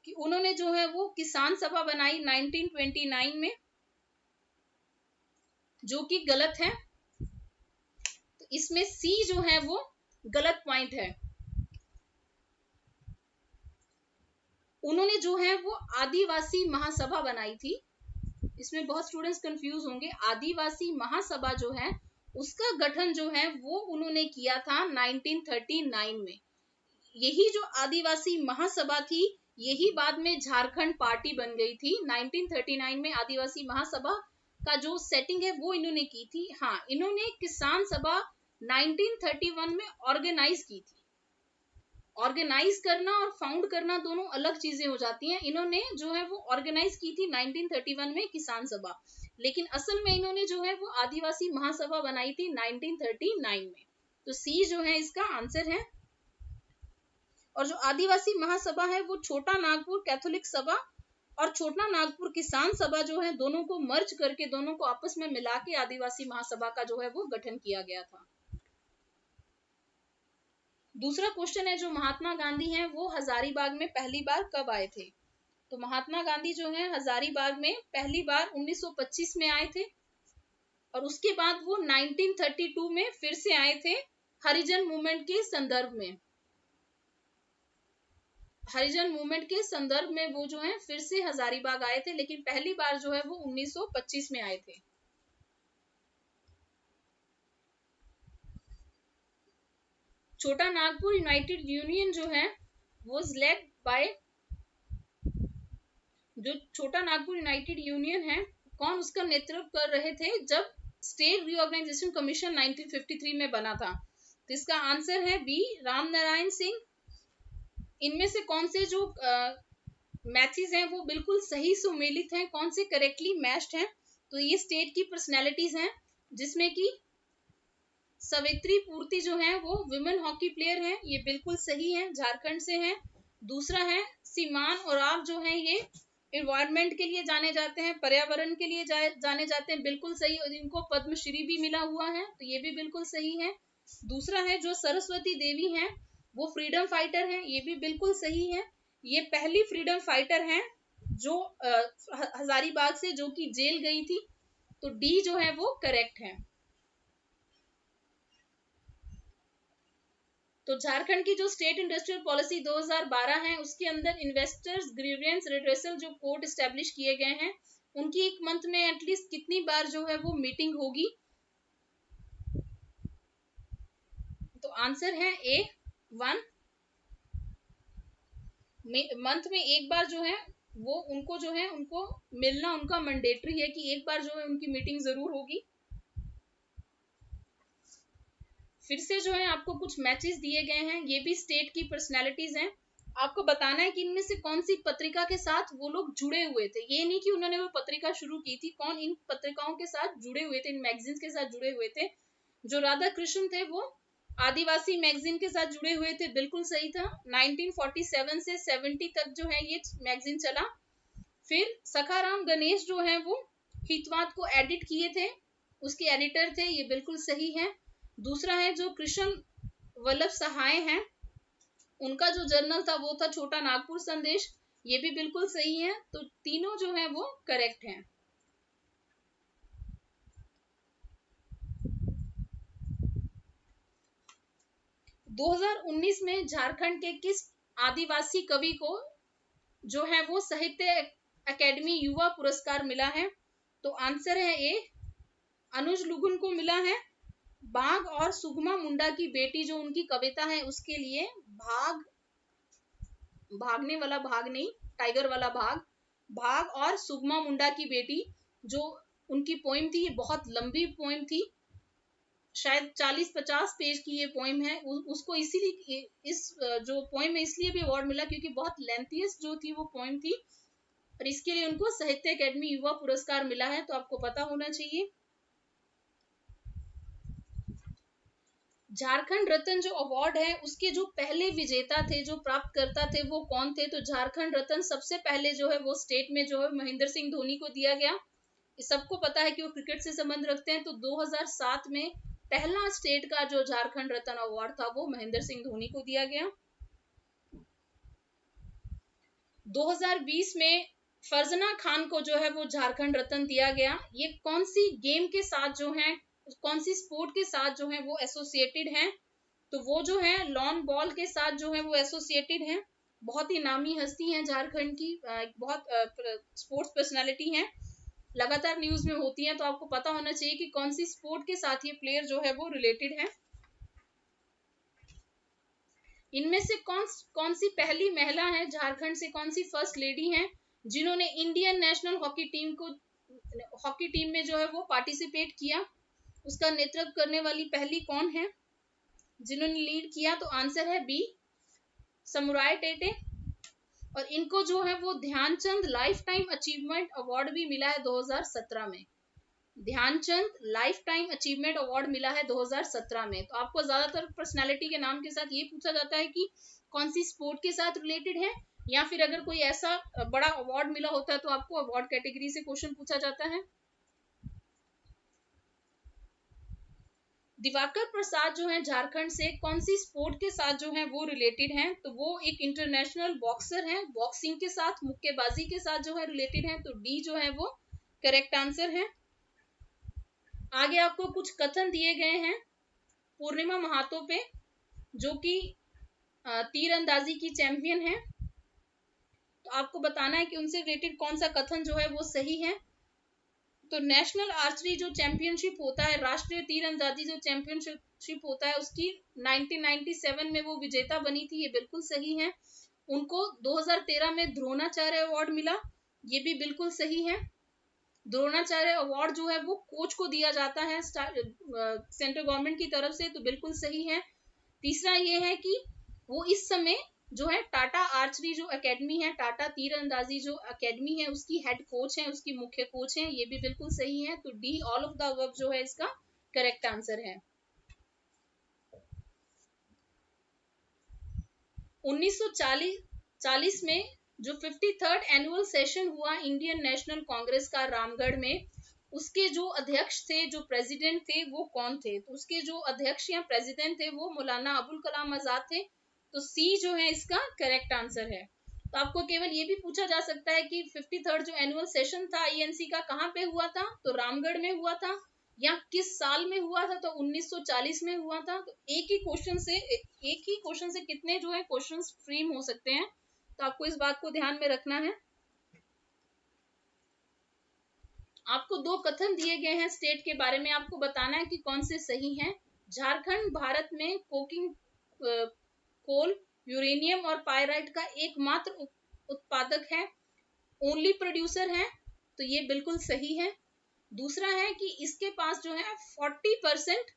Speaker 1: कि उन्होंने जो है वो किसान सभा बनाई 1929 में, जो कि गलत है। तो इसमें सी जो है वो गलत पॉइंट है। उन्होंने जो है वो आदिवासी महासभा बनाई थी। इसमें बहुत स्टूडेंट्स कंफ्यूज होंगे। आदिवासी महासभा जो है उसका गठन जो है वो उन्होंने किया था 1939 में। यही जो आदिवासी महासभा थी यही बाद में झारखंड पार्टी बन गई थी। 1939 में आदिवासी महासभा का जो सेटिंग है वो इन्होंने की थी। हाँ, इन्होंने किसान सभा 1931 में ऑर्गेनाइज की थी। ऑर्गेनाइज करना और फाउंड करना दोनों अलग चीजें हो जाती हैं। इन्होंने जो है वो ऑर्गेनाइज की थी 1931 में किसान सभा, लेकिन असल में इन्होंने जो है वो आदिवासी महासभा बनाई थी 1939 में। तो सी जो है इसका आंसर है। और जो आदिवासी महासभा है वो छोटा नागपुर कैथोलिक सभा और छोटा नागपुर किसान सभा जो है दोनों को मर्ज करके, दोनों को आपस में मिला के आदिवासी महासभा का जो है वो गठन किया गया था। दूसरा क्वेश्चन है, जो महात्मा गांधी हैं वो हजारीबाग में पहली बार कब आए थे? तो महात्मा गांधी जो है हजारीबाग में पहली बार 1925 में आए थे। और उसके बाद वो 1932 में फिर से आए थे हरिजन मूवमेंट के संदर्भ में। हरिजन मूवमेंट के संदर्भ में वो जो है फिर से हजारीबाग आए थे, लेकिन पहली बार जो है वो 1925 में आए थे। छोटा नागपुर यूनाइटेड यूनियन जो है वो लेड बाय, जो छोटा नागपुर यूनाइटेड यूनियन है, कौन उसका नेतृत्व कर रहे थे जब स्टेट रीऑर्गेनाइजेशन कमीशन 1953 में बना था? तो इसका आंसर है बी, राम नारायण सिंह। इनमें से कौन से जो मैचेस हैं वो बिल्कुल सही सुमेलित हैं, कौन से करेक्टली मैच्ड हैं? तो ये स्टेट की पर्सनैलिटीज हैं, जिसमें कि सवित्री पूर्ति जो है वो विमेन हॉकी प्लेयर हैं, ये बिल्कुल सही है, झारखंड से हैं। दूसरा है सीमान और आप जो हैं ये एनवायरनमेंट के लिए जाने जाते हैं, पर्यावरण के लिए जाने जाते हैं, बिल्कुल सही, और इनको पद्मश्री भी मिला हुआ है, तो ये भी बिल्कुल सही है। दूसरा है जो सरस्वती देवी हैं वो फ्रीडम फाइटर हैं, ये भी बिल्कुल सही है। ये पहली फ्रीडम फाइटर हैं जो हजारीबाग से जो कि जेल गई थी, तो डी जो है वो करेक्ट है। तो झारखंड की जो स्टेट इंडस्ट्रियल पॉलिसी 2012 है उसके अंदर इन्वेस्टर्स ग्रीवियंस रिड्रेसल जो कोर्ट एस्टेब्लिश किए गए हैं, उनकी एक मंथ में एटलीस्ट कितनी बार जो है वो मीटिंग होगी? तो आंसर है ए, 1 मंथ में एक बार जो है वो उनको जो है उनको मिलना उनका मैंडेटरी है कि एक बार जो है उनकी मीटिंग जरूर होगी। फिर से जो है आपको कुछ मैचेस दिए गए हैं, ये भी स्टेट की पर्सनैलिटीज हैं। आपको बताना है कि इनमें से कौन सी पत्रिका के साथ वो लोग जुड़े हुए थे। ये नहीं कि उन्होंने वो पत्रिका शुरू की थी, कौन इन पत्रिकाओं के साथ जुड़े हुए थे, इन मैगजीन्स के साथ जुड़े हुए थे। जो राधा कृष्ण थे वो आदिवासी मैगजीन के साथ जुड़े हुए थे, बिल्कुल सही था। 1947 से 70 तक जो है ये मैगजीन चला। फिर सखाराम गणेश जो है वो हितवाद को एडिट किए थे, उसके एडिटर थे, ये बिल्कुल सही है। दूसरा है जो कृष्ण वल्लभ सहाय हैं, उनका जो जर्नल था वो था छोटा नागपुर संदेश, ये भी बिल्कुल सही है। तो तीनों जो है वो करेक्ट हैं। दो 2019 में झारखंड के किस आदिवासी कवि को जो है वो साहित्य अकेडमी युवा पुरस्कार मिला है? तो आंसर है ए, अनुज लुगुन को मिला है। बाघ और सुगमा मुंडा की बेटी जो उनकी कविता है उसके लिए भाग, भागने वाला भाग नहीं, टाइगर वाला भाग, भाग और सुगमा मुंडा की बेटी जो उनकी पोइम थी, ये बहुत लंबी पोइम थी, शायद 40-50 पेज की ये पोइम है। उसको इसीलिए इस जो पोइम है इसलिए भी अवार्ड मिला क्योंकि बहुत लेंथीएस्ट जो थी वो पोइम थी, और इसके लिए उनको साहित्य अकेडमी युवा पुरस्कार मिला है, तो आपको पता होना चाहिए। झारखंड रत्न जो अवार्ड है उसके जो पहले विजेता थे, जो प्राप्तकर्ता थे, वो कौन थे? तो झारखंड रत्न सबसे पहले जो है वो स्टेट में जो है महेंद्र सिंह धोनी को दिया गया। सबको पता है कि वो क्रिकेट से संबंध रखते हैं, तो 2007 में पहला स्टेट का जो झारखंड रत्न अवार्ड था वो महेंद्र सिंह धोनी को दिया गया। 2020 में फरजना खान को जो है वो झारखंड रत्न दिया गया। ये कौन सी गेम के साथ जो है, कौन सी स्पोर्ट के साथ जो है वो एसोसिएटेड हैं? तो वो जो है लॉन बॉल के साथ जो है वो एसोसिएटेड हैं। बहुत ही नामी हस्ती हैं झारखंड की, बहुत स्पोर्ट्स पर्सनालिटी हैं, लगातार न्यूज में होती हैं, तो आपको पता होना चाहिए कि कौन सी स्पोर्ट के साथ ये प्लेयर जो है वो रिलेटेड है। इनमें से कौन सी पहली महिला है झारखंड से, कौन सी फर्स्ट लेडी है जिन्होंने इंडियन नेशनल हॉकी टीम में जो है वो पार्टिसिपेट किया? उसका नेतृत्व करने वाली पहली कौन है जिन्होंने लीड किया? तो आंसर है बी, समुराय टेटे। और इनको जो है वो Dhyan Chand life time achievement award भी मिला है 2017 में। Dhyan Chand life time achievement award मिला है 2017 में। तो आपको ज्यादातर पर्सनालिटी के नाम के साथ ये पूछा जाता है कि कौन सी स्पोर्ट के साथ रिलेटेड है, या फिर अगर कोई ऐसा बड़ा अवार्ड मिला होता है तो आपको अवार्ड कैटेगरी से क्वेश्चन पूछा जाता है। दिवाकर प्रसाद जो है झारखंड से कौन सी स्पोर्ट के साथ जो है वो रिलेटेड हैं? तो वो एक इंटरनेशनल बॉक्सर हैं, बॉक्सिंग के साथ, मुक्केबाजी के साथ जो है रिलेटेड हैं, तो डी जो है वो करेक्ट आंसर है। आगे आपको कुछ कथन दिए गए हैं पूर्णिमा महातो पे, जो कि तीरंदाजी की चैंपियन है। तो आपको बताना है कि उनसे रिलेटेड कौन सा कथन जो है वो सही है। तो नेशनल आर्चरी जो चैंपियनशिप होता है, राष्ट्रीय तीरंदाजी जो चैंपियनशिप होता है, उसकी 1997 में वो विजेता बनी थी, ये बिल्कुल सही है। उनको 2013 में द्रोणाचार्य अवार्ड मिला, ये भी बिल्कुल सही है। द्रोणाचार्य अवार्ड जो है वो कोच को दिया जाता है सेंट्रल गवर्नमेंट की तरफ से, तो बिल्कुल सही है। तीसरा ये है कि वो इस समय जो है टाटा आर्चरी जो एकेडमी है, टाटा तीरंदाजी जो एकेडमी है, उसकी हेड कोच है, उसकी मुख्य कोच है, ये भी बिल्कुल सही है। तो D all of the above जो है इसका करेक्ट आंसर है। 1940 में जो 53rd एनुअल सेशन हुआ इंडियन नेशनल कांग्रेस का रामगढ़ में, उसके जो अध्यक्ष थे, जो प्रेसिडेंट थे, वो कौन थे? तो उसके जो अध्यक्ष या प्रेसिडेंट थे वो मौलाना अबुल कलाम आजाद थे। तो सी जो है इसका करेक्ट आंसर है। तो आपको केवल ये भी पूछा जा सकता है कि 53rd जो एनुअल सेशन था आईएनसी का कहाँ पे हुआ था? तो रामगढ़ में हुआ था। या किस साल में हुआ था? तो 1940 में हुआ था। तो एक ही क्वेश्चन से कितने जो है क्वेश्चंस फ्रेम हो सकते हैं, तो आपको इस बात को ध्यान में रखना है। आपको दो कथन दिए गए हैं स्टेट के बारे में, आपको बताना है कि कौन से सही हैं। झारखंड भारत में कोकिंग कोल, यूरेनियम और पायराइट का एकमात्र उत्पादक है, ओनली प्रोड्यूसर है, तो ये बिल्कुल सही है। दूसरा है कि इसके पास जो है 40%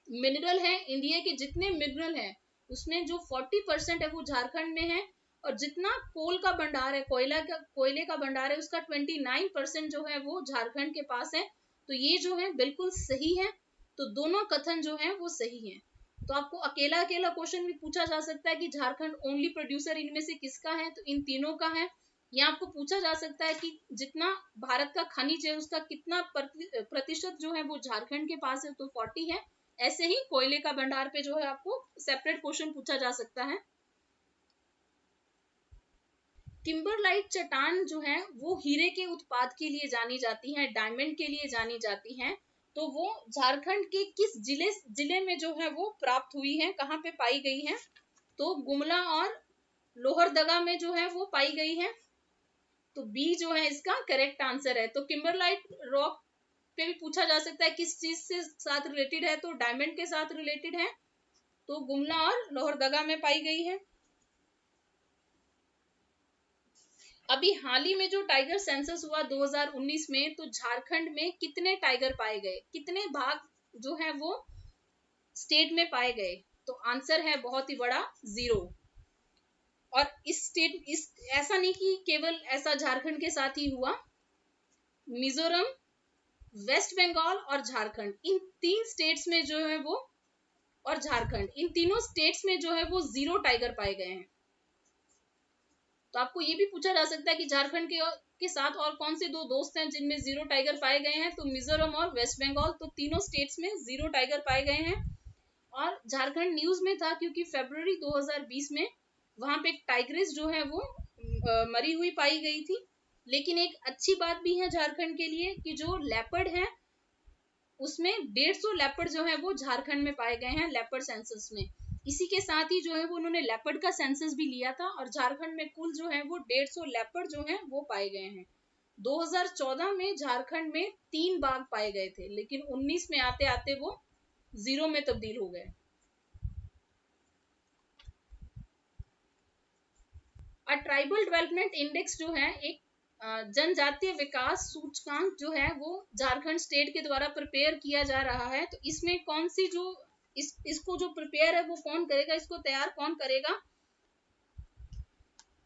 Speaker 1: मिनरल है, इंडिया के जितने मिनरल हैं उसमें जो 40% है वो झारखंड में है, और जितना कोल का भंडार है, कोयले का भंडार है, उसका 29% जो है वो झारखंड के पास है। तो ये जो है बिल्कुल सही है। तो दोनों कथन जो है वो सही है। तो आपको अकेला अकेला क्वेश्चन भी पूछा जा सकता है कि झारखंड ओनली प्रोड्यूसर इनमें से किसका है, तो इन तीनों का है। या आपको पूछा जा सकता है कि जितना भारत का खनिज है उसका कितना प्रतिशत जो है वो झारखंड के पास है, तो 40 है। ऐसे ही कोयले का भंडार पे जो है आपको सेपरेट क्वेश्चन पूछा जा सकता है। किम्बरलाइट चट्टान जो है वो हीरे के उत्पाद के लिए जानी जाती है, डायमंड के लिए जानी जाती है। तो वो झारखंड के किस जिले में जो है वो प्राप्त हुई है, कहाँ पे पाई गई है? तो गुमला और लोहरदगा में जो है वो पाई गई है। तो बी जो है इसका करेक्ट आंसर है। तो किम्बरलाइट रॉक पे भी पूछा जा सकता है किस चीज से साथ रिलेटेड है, तो डायमंड के साथ रिलेटेड है। तो गुमला और लोहरदगा में पाई गई है। अभी हाल ही में जो टाइगर सेंसस हुआ 2019 में, तो झारखंड में कितने टाइगर पाए गए, कितने भाग जो है वो स्टेट में पाए गए? तो आंसर है बहुत ही बड़ा 0। और इस ऐसा नहीं कि केवल ऐसा झारखंड के साथ ही हुआ, मिजोरम, वेस्ट बंगाल और झारखंड, इन 3 स्टेट्स में जो है वो, और झारखंड, इन तीनों स्टेट्स में जो है वो 0 टाइगर पाए गए हैं। तो आपको ये भी पूछा जा सकता है कि झारखंड के साथ और कौन से 2 दोस्त हैं जिनमें 0 टाइगर पाए गए हैं? तो मिजोरम और वेस्ट बंगाल। तो तीनों स्टेट्स में 0 टाइगर पाए गए हैं। और झारखंड न्यूज में था क्योंकि फरवरी 2020 में वहां पे एक टाइग्रेस जो है वो मरी हुई पाई गई थी। लेकिन एक अच्छी बात भी है झारखंड के लिए कि जो लेपर्ड है उसमें 150 लेपर्ड जो है वो झारखंड में पाए गए हैं लेपर्ड सेंसस में। इसी के साथ ही जो है वो उन्होंने लेपर्ड का सेंसस भी लिया था, और झारखंड में कुल जो है वो 150 लेपर्ड जो है वो पाए गए हैं। 2014 में झारखंड में 3 बाघ पाए गए थे, लेकिन 19 में आते आते वो 0 में तब्दील हो गए। ट्राइबल डेवलपमेंट इंडेक्स जो है एक जनजातीय विकास सूचकांक जो है वो झारखंड स्टेट के द्वारा प्रिपेयर किया जा रहा है। तो इसमें कौन सी जो इसको जो प्रिपेयर है वो कौन करेगा, इसको तैयार कौन करेगा?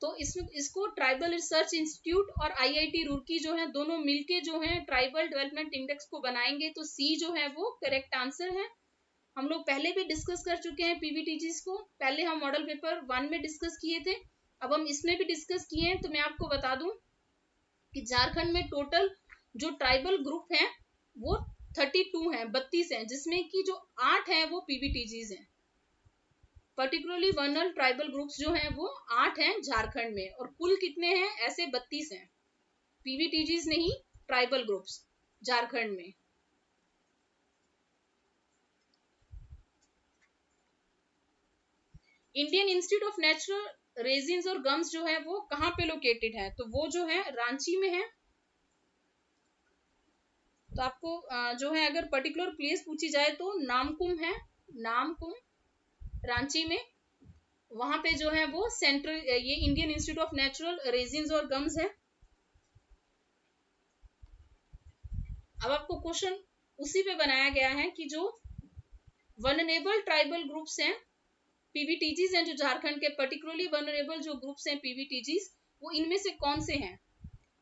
Speaker 1: तो इसको ट्राइबल रिसर्च इंस्टीट्यूट और आईआईटी रुड़की जो है दोनों मिलके जो है ट्राइबल डेवलपमेंट इंडेक्स को बनाएंगे। तो सी जो है वो करेक्ट आंसर है। हम लोग पहले भी डिस्कस कर चुके हैं पीवीटीजीज को, पहले हम मॉडल पेपर 1 में डिस्कस किए थे, अब हम इसमें भी डिस्कस किए हैं। तो मैं आपको बता दूं कि झारखंड में टोटल जो ट्राइबल ग्रुप है वो 32 है, 32 है, जिसमें कि जो 8 है वो पीवीटीजीज हैं। पर्टिकुलरली वर्नल ट्राइबल ग्रुप्स जो हैं वो 8 हैं झारखंड में, और कुल कितने हैं? ऐसे 32 हैं, पीवीटीजीज नहीं, ट्राइबल ग्रुप्स झारखंड में। Indian institute of natural resins और गम्स जो है वो कहाँ पे लोकेटेड है, तो वो जो है रांची में है। तो आपको जो है अगर पर्टिकुलर प्लेस पूछी जाए तो नामकुम है, नामकुम रांची में, वहां पे जो है वो सेंट्रल ये Indian institute of natural resins और गम्स है। अब आपको क्वेश्चन उसी पे बनाया गया है कि जो वल्नरेबल ट्राइबल ग्रुप्स हैं, पीवीटीजीज हैं, जो झारखंड के पर्टिकुलरली वल्नरेबल जो ग्रुप्स हैं पीवीटीजीज, वो इनमें से कौन से हैं,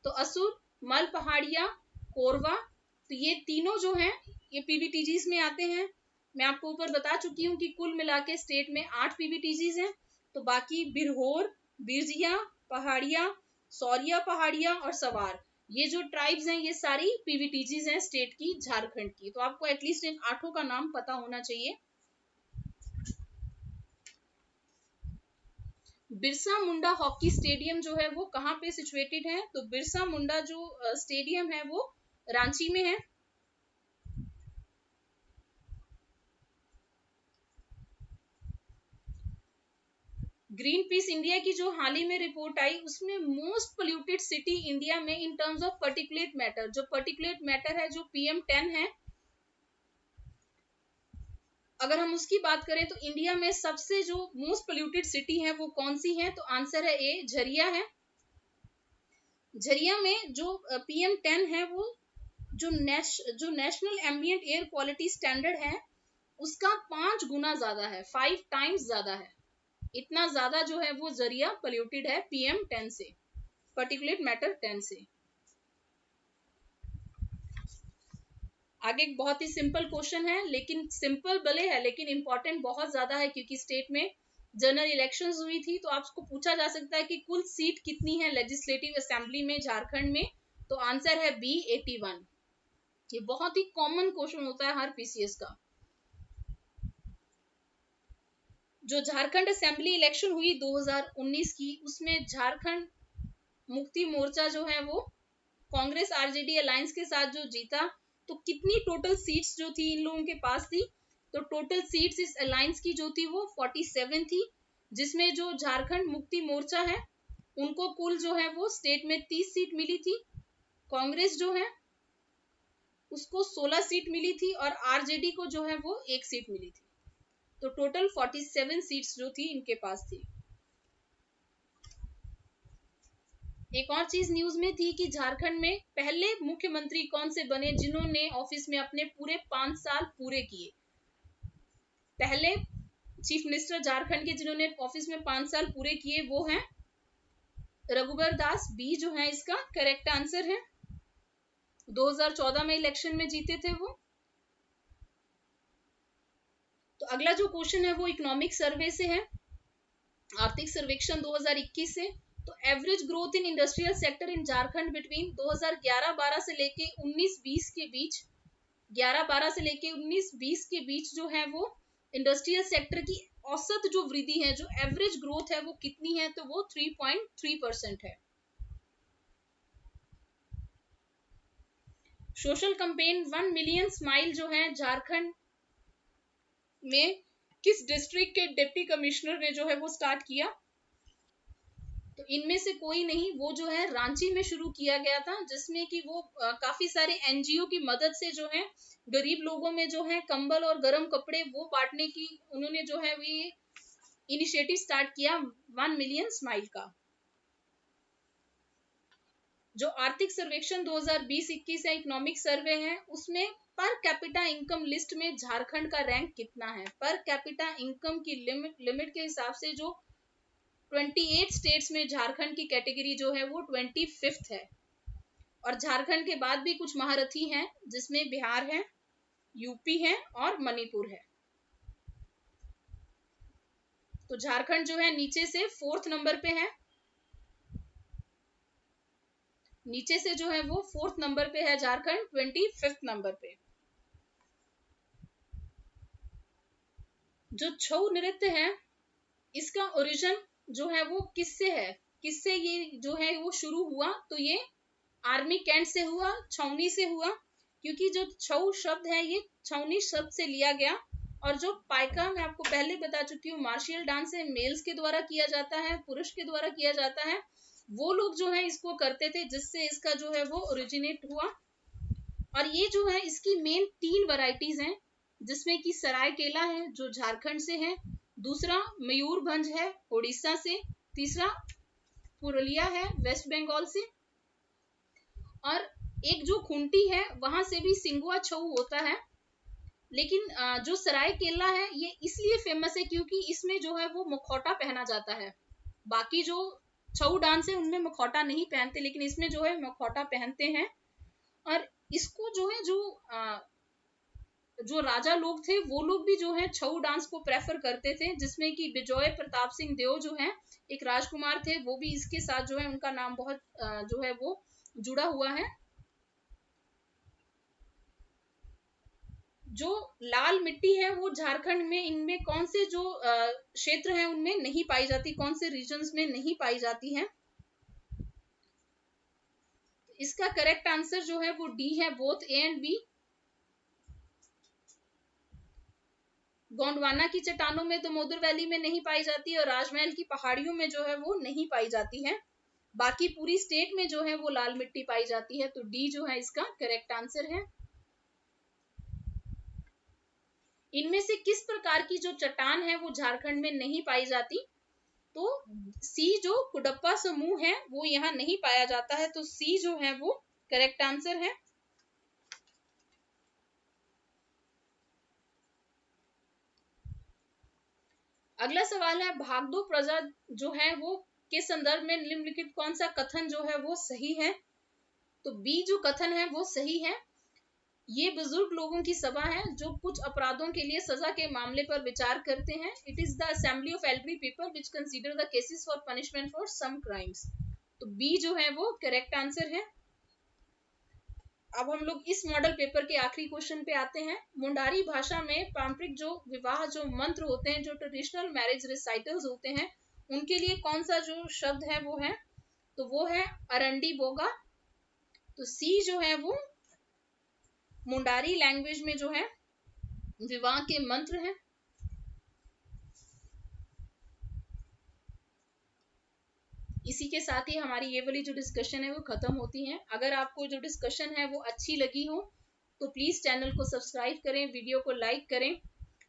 Speaker 1: तो असुर, मल पहाड़िया, कोरवा, तो ये तीनों जो हैं ये पीवीटीजीज में आते हैं। मैं आपको ऊपर बता चुकी हूँ कि कुल मिला के स्टेट में 8 पीवीटीजीज हैं, तो बाकी बिरहोर, बिरजिया, पहाड़िया, सौरिया पहाड़िया और सवार, ये जो ट्राइब्स हैं ये सारी पीवीटीजीज हैं स्टेट की, झारखंड की। तो आपको एटलीस्ट इन 8 का नाम पता होना चाहिए। बिरसा मुंडा हॉकी स्टेडियम जो है वो कहाँ पे सिचुएटेड है, तो बिरसा मुंडा जो स्टेडियम है वो रांची में है। ग्रीन पीस इंडिया की जो हाल ही में रिपोर्ट आई उसमें मोस्ट पोल्यूटेड सिटी इंडिया में in terms of particulate matter, जो पर्टिकुलेट मैटर है जो PM10 है, अगर हम उसकी बात करें तो इंडिया में सबसे जो मोस्ट पोल्यूटेड सिटी है वो कौन सी है, तो आंसर है ए, झरिया है। झरिया में जो PM10 है वो जो national ambient air quality standard है उसका 5 गुना ज्यादा है, 5 टाइम्स ज्यादा है। इतना ज्यादा जो है वो जरिया पोल्यूटेड है PM10 से, पर्टिकुलेट मैटर 10 से। आगे एक बहुत ही सिंपल क्वेश्चन है, लेकिन सिंपल भले है लेकिन इंपॉर्टेंट बहुत ज्यादा है, क्योंकि स्टेट में जनरल इलेक्शंस हुई थी, तो आपको पूछा जा सकता है कि कुल सीट कितनी है लेजिस्लेटिव असेंबली में झारखंड में, तो आंसर है बी, 81। ये बहुत ही कॉमन क्वेश्चन होता है हर PCS का। जो झारखंड असेंबली इलेक्शन हुई 2019 की, उसमें झारखंड मुक्ति मोर्चा जो है वो कांग्रेस आरजेडी अलायंस के साथ जो जीता, तो कितनी टोटल सीट्स जो थी इन लोगों के पास थी, तो टोटल सीट्स इस अलायंस की जो थी वो 47 थी, जिसमें जो झारखंड मुक्ति मोर्चा है उनको कुल जो है वो स्टेट में 30 सीट मिली थी, कांग्रेस जो है उसको 16 सीट मिली थी और आरजेडी को जो है वो 1 सीट मिली थी, तो टोटल 47 सीट्स जो थी इनके पास थी। एक और चीज न्यूज में थी कि झारखंड में पहले मुख्यमंत्री कौन से बने जिन्होंने ऑफिस में अपने पूरे 5 साल पूरे किए। पहले चीफ मिनिस्टर झारखंड के जिन्होंने ऑफिस में 5 साल पूरे किए वो हैं रघुबर दास, बी जो है इसका करेक्ट आंसर है। 2014 में इलेक्शन में जीते थे वो। तो अगला जो क्वेश्चन है वो इकोनॉमिक सर्वे से है, आर्थिक सर्वेक्षण 2021 से। तो average growth in industrial sector in Jharkhand between 2011-12 से लेके 19-20 के बीच, 11-12 से लेके 19-20 के बीच जो है वो इंडस्ट्रियल सेक्टर की औसत जो वृद्धि है, जो एवरेज ग्रोथ है वो कितनी है, तो वो 3.3% है। सोशल कैंपेन 1 मिलियन स्माइल जो है झारखंड में किस डिस्ट्रिक्ट के डिप्टी कमिश्नर ने जो है वो स्टार्ट किया, तो इनमें से कोई नहीं, वो जो है रांची में शुरू किया गया था, जिसमें कि वो काफी सारे एनजीओ की मदद से जो है गरीब लोगों में जो है कंबल और गर्म कपड़े वो बांटने की उन्होंने जो है ये इनिशिएटिव स्टार्ट किया 1 मिलियन स्माइल का। जो आर्थिक सर्वेक्षण 2020-21 है, इकोनॉमिक सर्वे है, उसमें पर कैपिटा इनकम लिस्ट में झारखंड का रैंक कितना है। पर कैपिटा इनकम की लिमिट के हिसाब से जो 28 स्टेट्स में झारखंड की कैटेगरी जो है वो 25th है, और झारखंड के बाद भी कुछ महारथी हैं जिसमें बिहार है, यूपी है और मणिपुर है। तो झारखंड जो है नीचे से 4th नंबर पे है, नीचे से जो है वो 4th नंबर पे है झारखंड, 25th नंबर पे। जो छऊ नृत्य है इसका ओरिजिन जो है वो किससे है, किससे ये जो है वो शुरू हुआ, तो ये आर्मी कैंट से हुआ, छावनी से हुआ, क्योंकि जो छऊ शब्द है ये छावनी शब्द से लिया गया और जो पाइका मैं आपको पहले बता चुकी हूँ, मार्शियल डांस है, मेल्स के द्वारा किया जाता है, पुरुष के द्वारा किया जाता है। वो लोग जो है इसको करते थे, जिससे इसका जो है वो ओरिजिनेट हुआ। और ये जो है इसकी मेन 3 वैरायटीज हैं, जिसमें कि सरायकेला है जो झारखंड से है, दूसरा मयूरभंज है उड़ीसा से, तीसरा पुरुलिया है वेस्ट बंगाल से, और एक जो खूंटी है वहां से भी सिंगुआ छऊ होता है। लेकिन जो सरायकेला है ये इसलिए फेमस है क्योंकि इसमें जो है वो मुखौटा पहना जाता है। बाकी जो छऊ डांस है उनमें मुखौटा नहीं पहनते, लेकिन इसमें जो है मुखौटा पहनते हैं। और इसको जो है जो राजा लोग थे वो लोग भी जो है छऊ डांस को प्रेफर करते थे, जिसमें कि विजय प्रताप सिंह देव जो है एक राजकुमार थे, वो भी इसके साथ जो है उनका नाम बहुत जो है वो जुड़ा हुआ है। जो लाल मिट्टी है वो झारखंड में इनमें कौन से जो क्षेत्र हैं उनमें नहीं पाई जाती, कौन से रीजन्स में नहीं पाई जाती है? इसका करेक्ट आंसर जो है वो डी है, both A and B. Gondwana की चट्टानों में तो मोदर वैली में नहीं पाई जाती और राजमहल की पहाड़ियों में जो है वो नहीं पाई जाती है। बाकी पूरी स्टेट में जो है वो लाल मिट्टी पाई जाती है, तो डी जो है इसका करेक्ट आंसर है। इनमें से किस प्रकार की जो चट्टान है वो झारखंड में नहीं पाई जाती? तो सी जो कुडप्पा समूह है वो यहाँ नहीं पाया जाता है, तो सी जो है वो करेक्ट आंसर है। अगला सवाल है, भागदो प्रजा जो है वो के संदर्भ में निम्नलिखित कौन सा कथन जो है वो सही है? तो बी जो कथन है वो सही है। ये बुजुर्ग लोगों की सभा है जो कुछ अपराधों के लिए सजा के मामले पर विचार करते हैं। It is the assembly of elderly people which consider the cases for punishment for some crimes. तो बी जो है वो करेक्ट आंसर है। अब हम लोग इस मॉडल पेपर के आखिरी क्वेश्चन पे आते हैं। मुंडारी भाषा में पारंपरिक जो विवाह जो मंत्र होते हैं, जो ट्रेडिशनल मैरिज रिसाइटल्स होते हैं, उनके लिए कौन सा जो शब्द है वो है? तो वो है अरंडी बोगा। तो सी जो है वो मुंडारी लैंग्वेज में जो है विवाह के मंत्र हैं। इसी के साथ ही हमारी ये वाली जो डिस्कशन है वो खत्म होती है। अगर आपको जो डिस्कशन है वो अच्छी लगी हो तो प्लीज चैनल को सब्सक्राइब करें, वीडियो को लाइक करें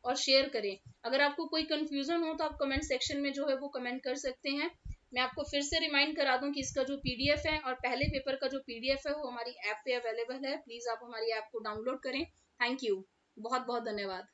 Speaker 1: और शेयर करें। अगर आपको कोई कंफ्यूजन हो तो आप कमेंट सेक्शन में जो है वो कमेंट कर सकते हैं। मैं आपको फिर से रिमाइंड करा दूं कि इसका जो पीडीएफ है और पहले पेपर का जो पीडीएफ है वो हमारी ऐप पे अवेलेबल है। प्लीज आप हमारी ऐप को डाउनलोड करें। थैंक यू, बहुत बहुत धन्यवाद।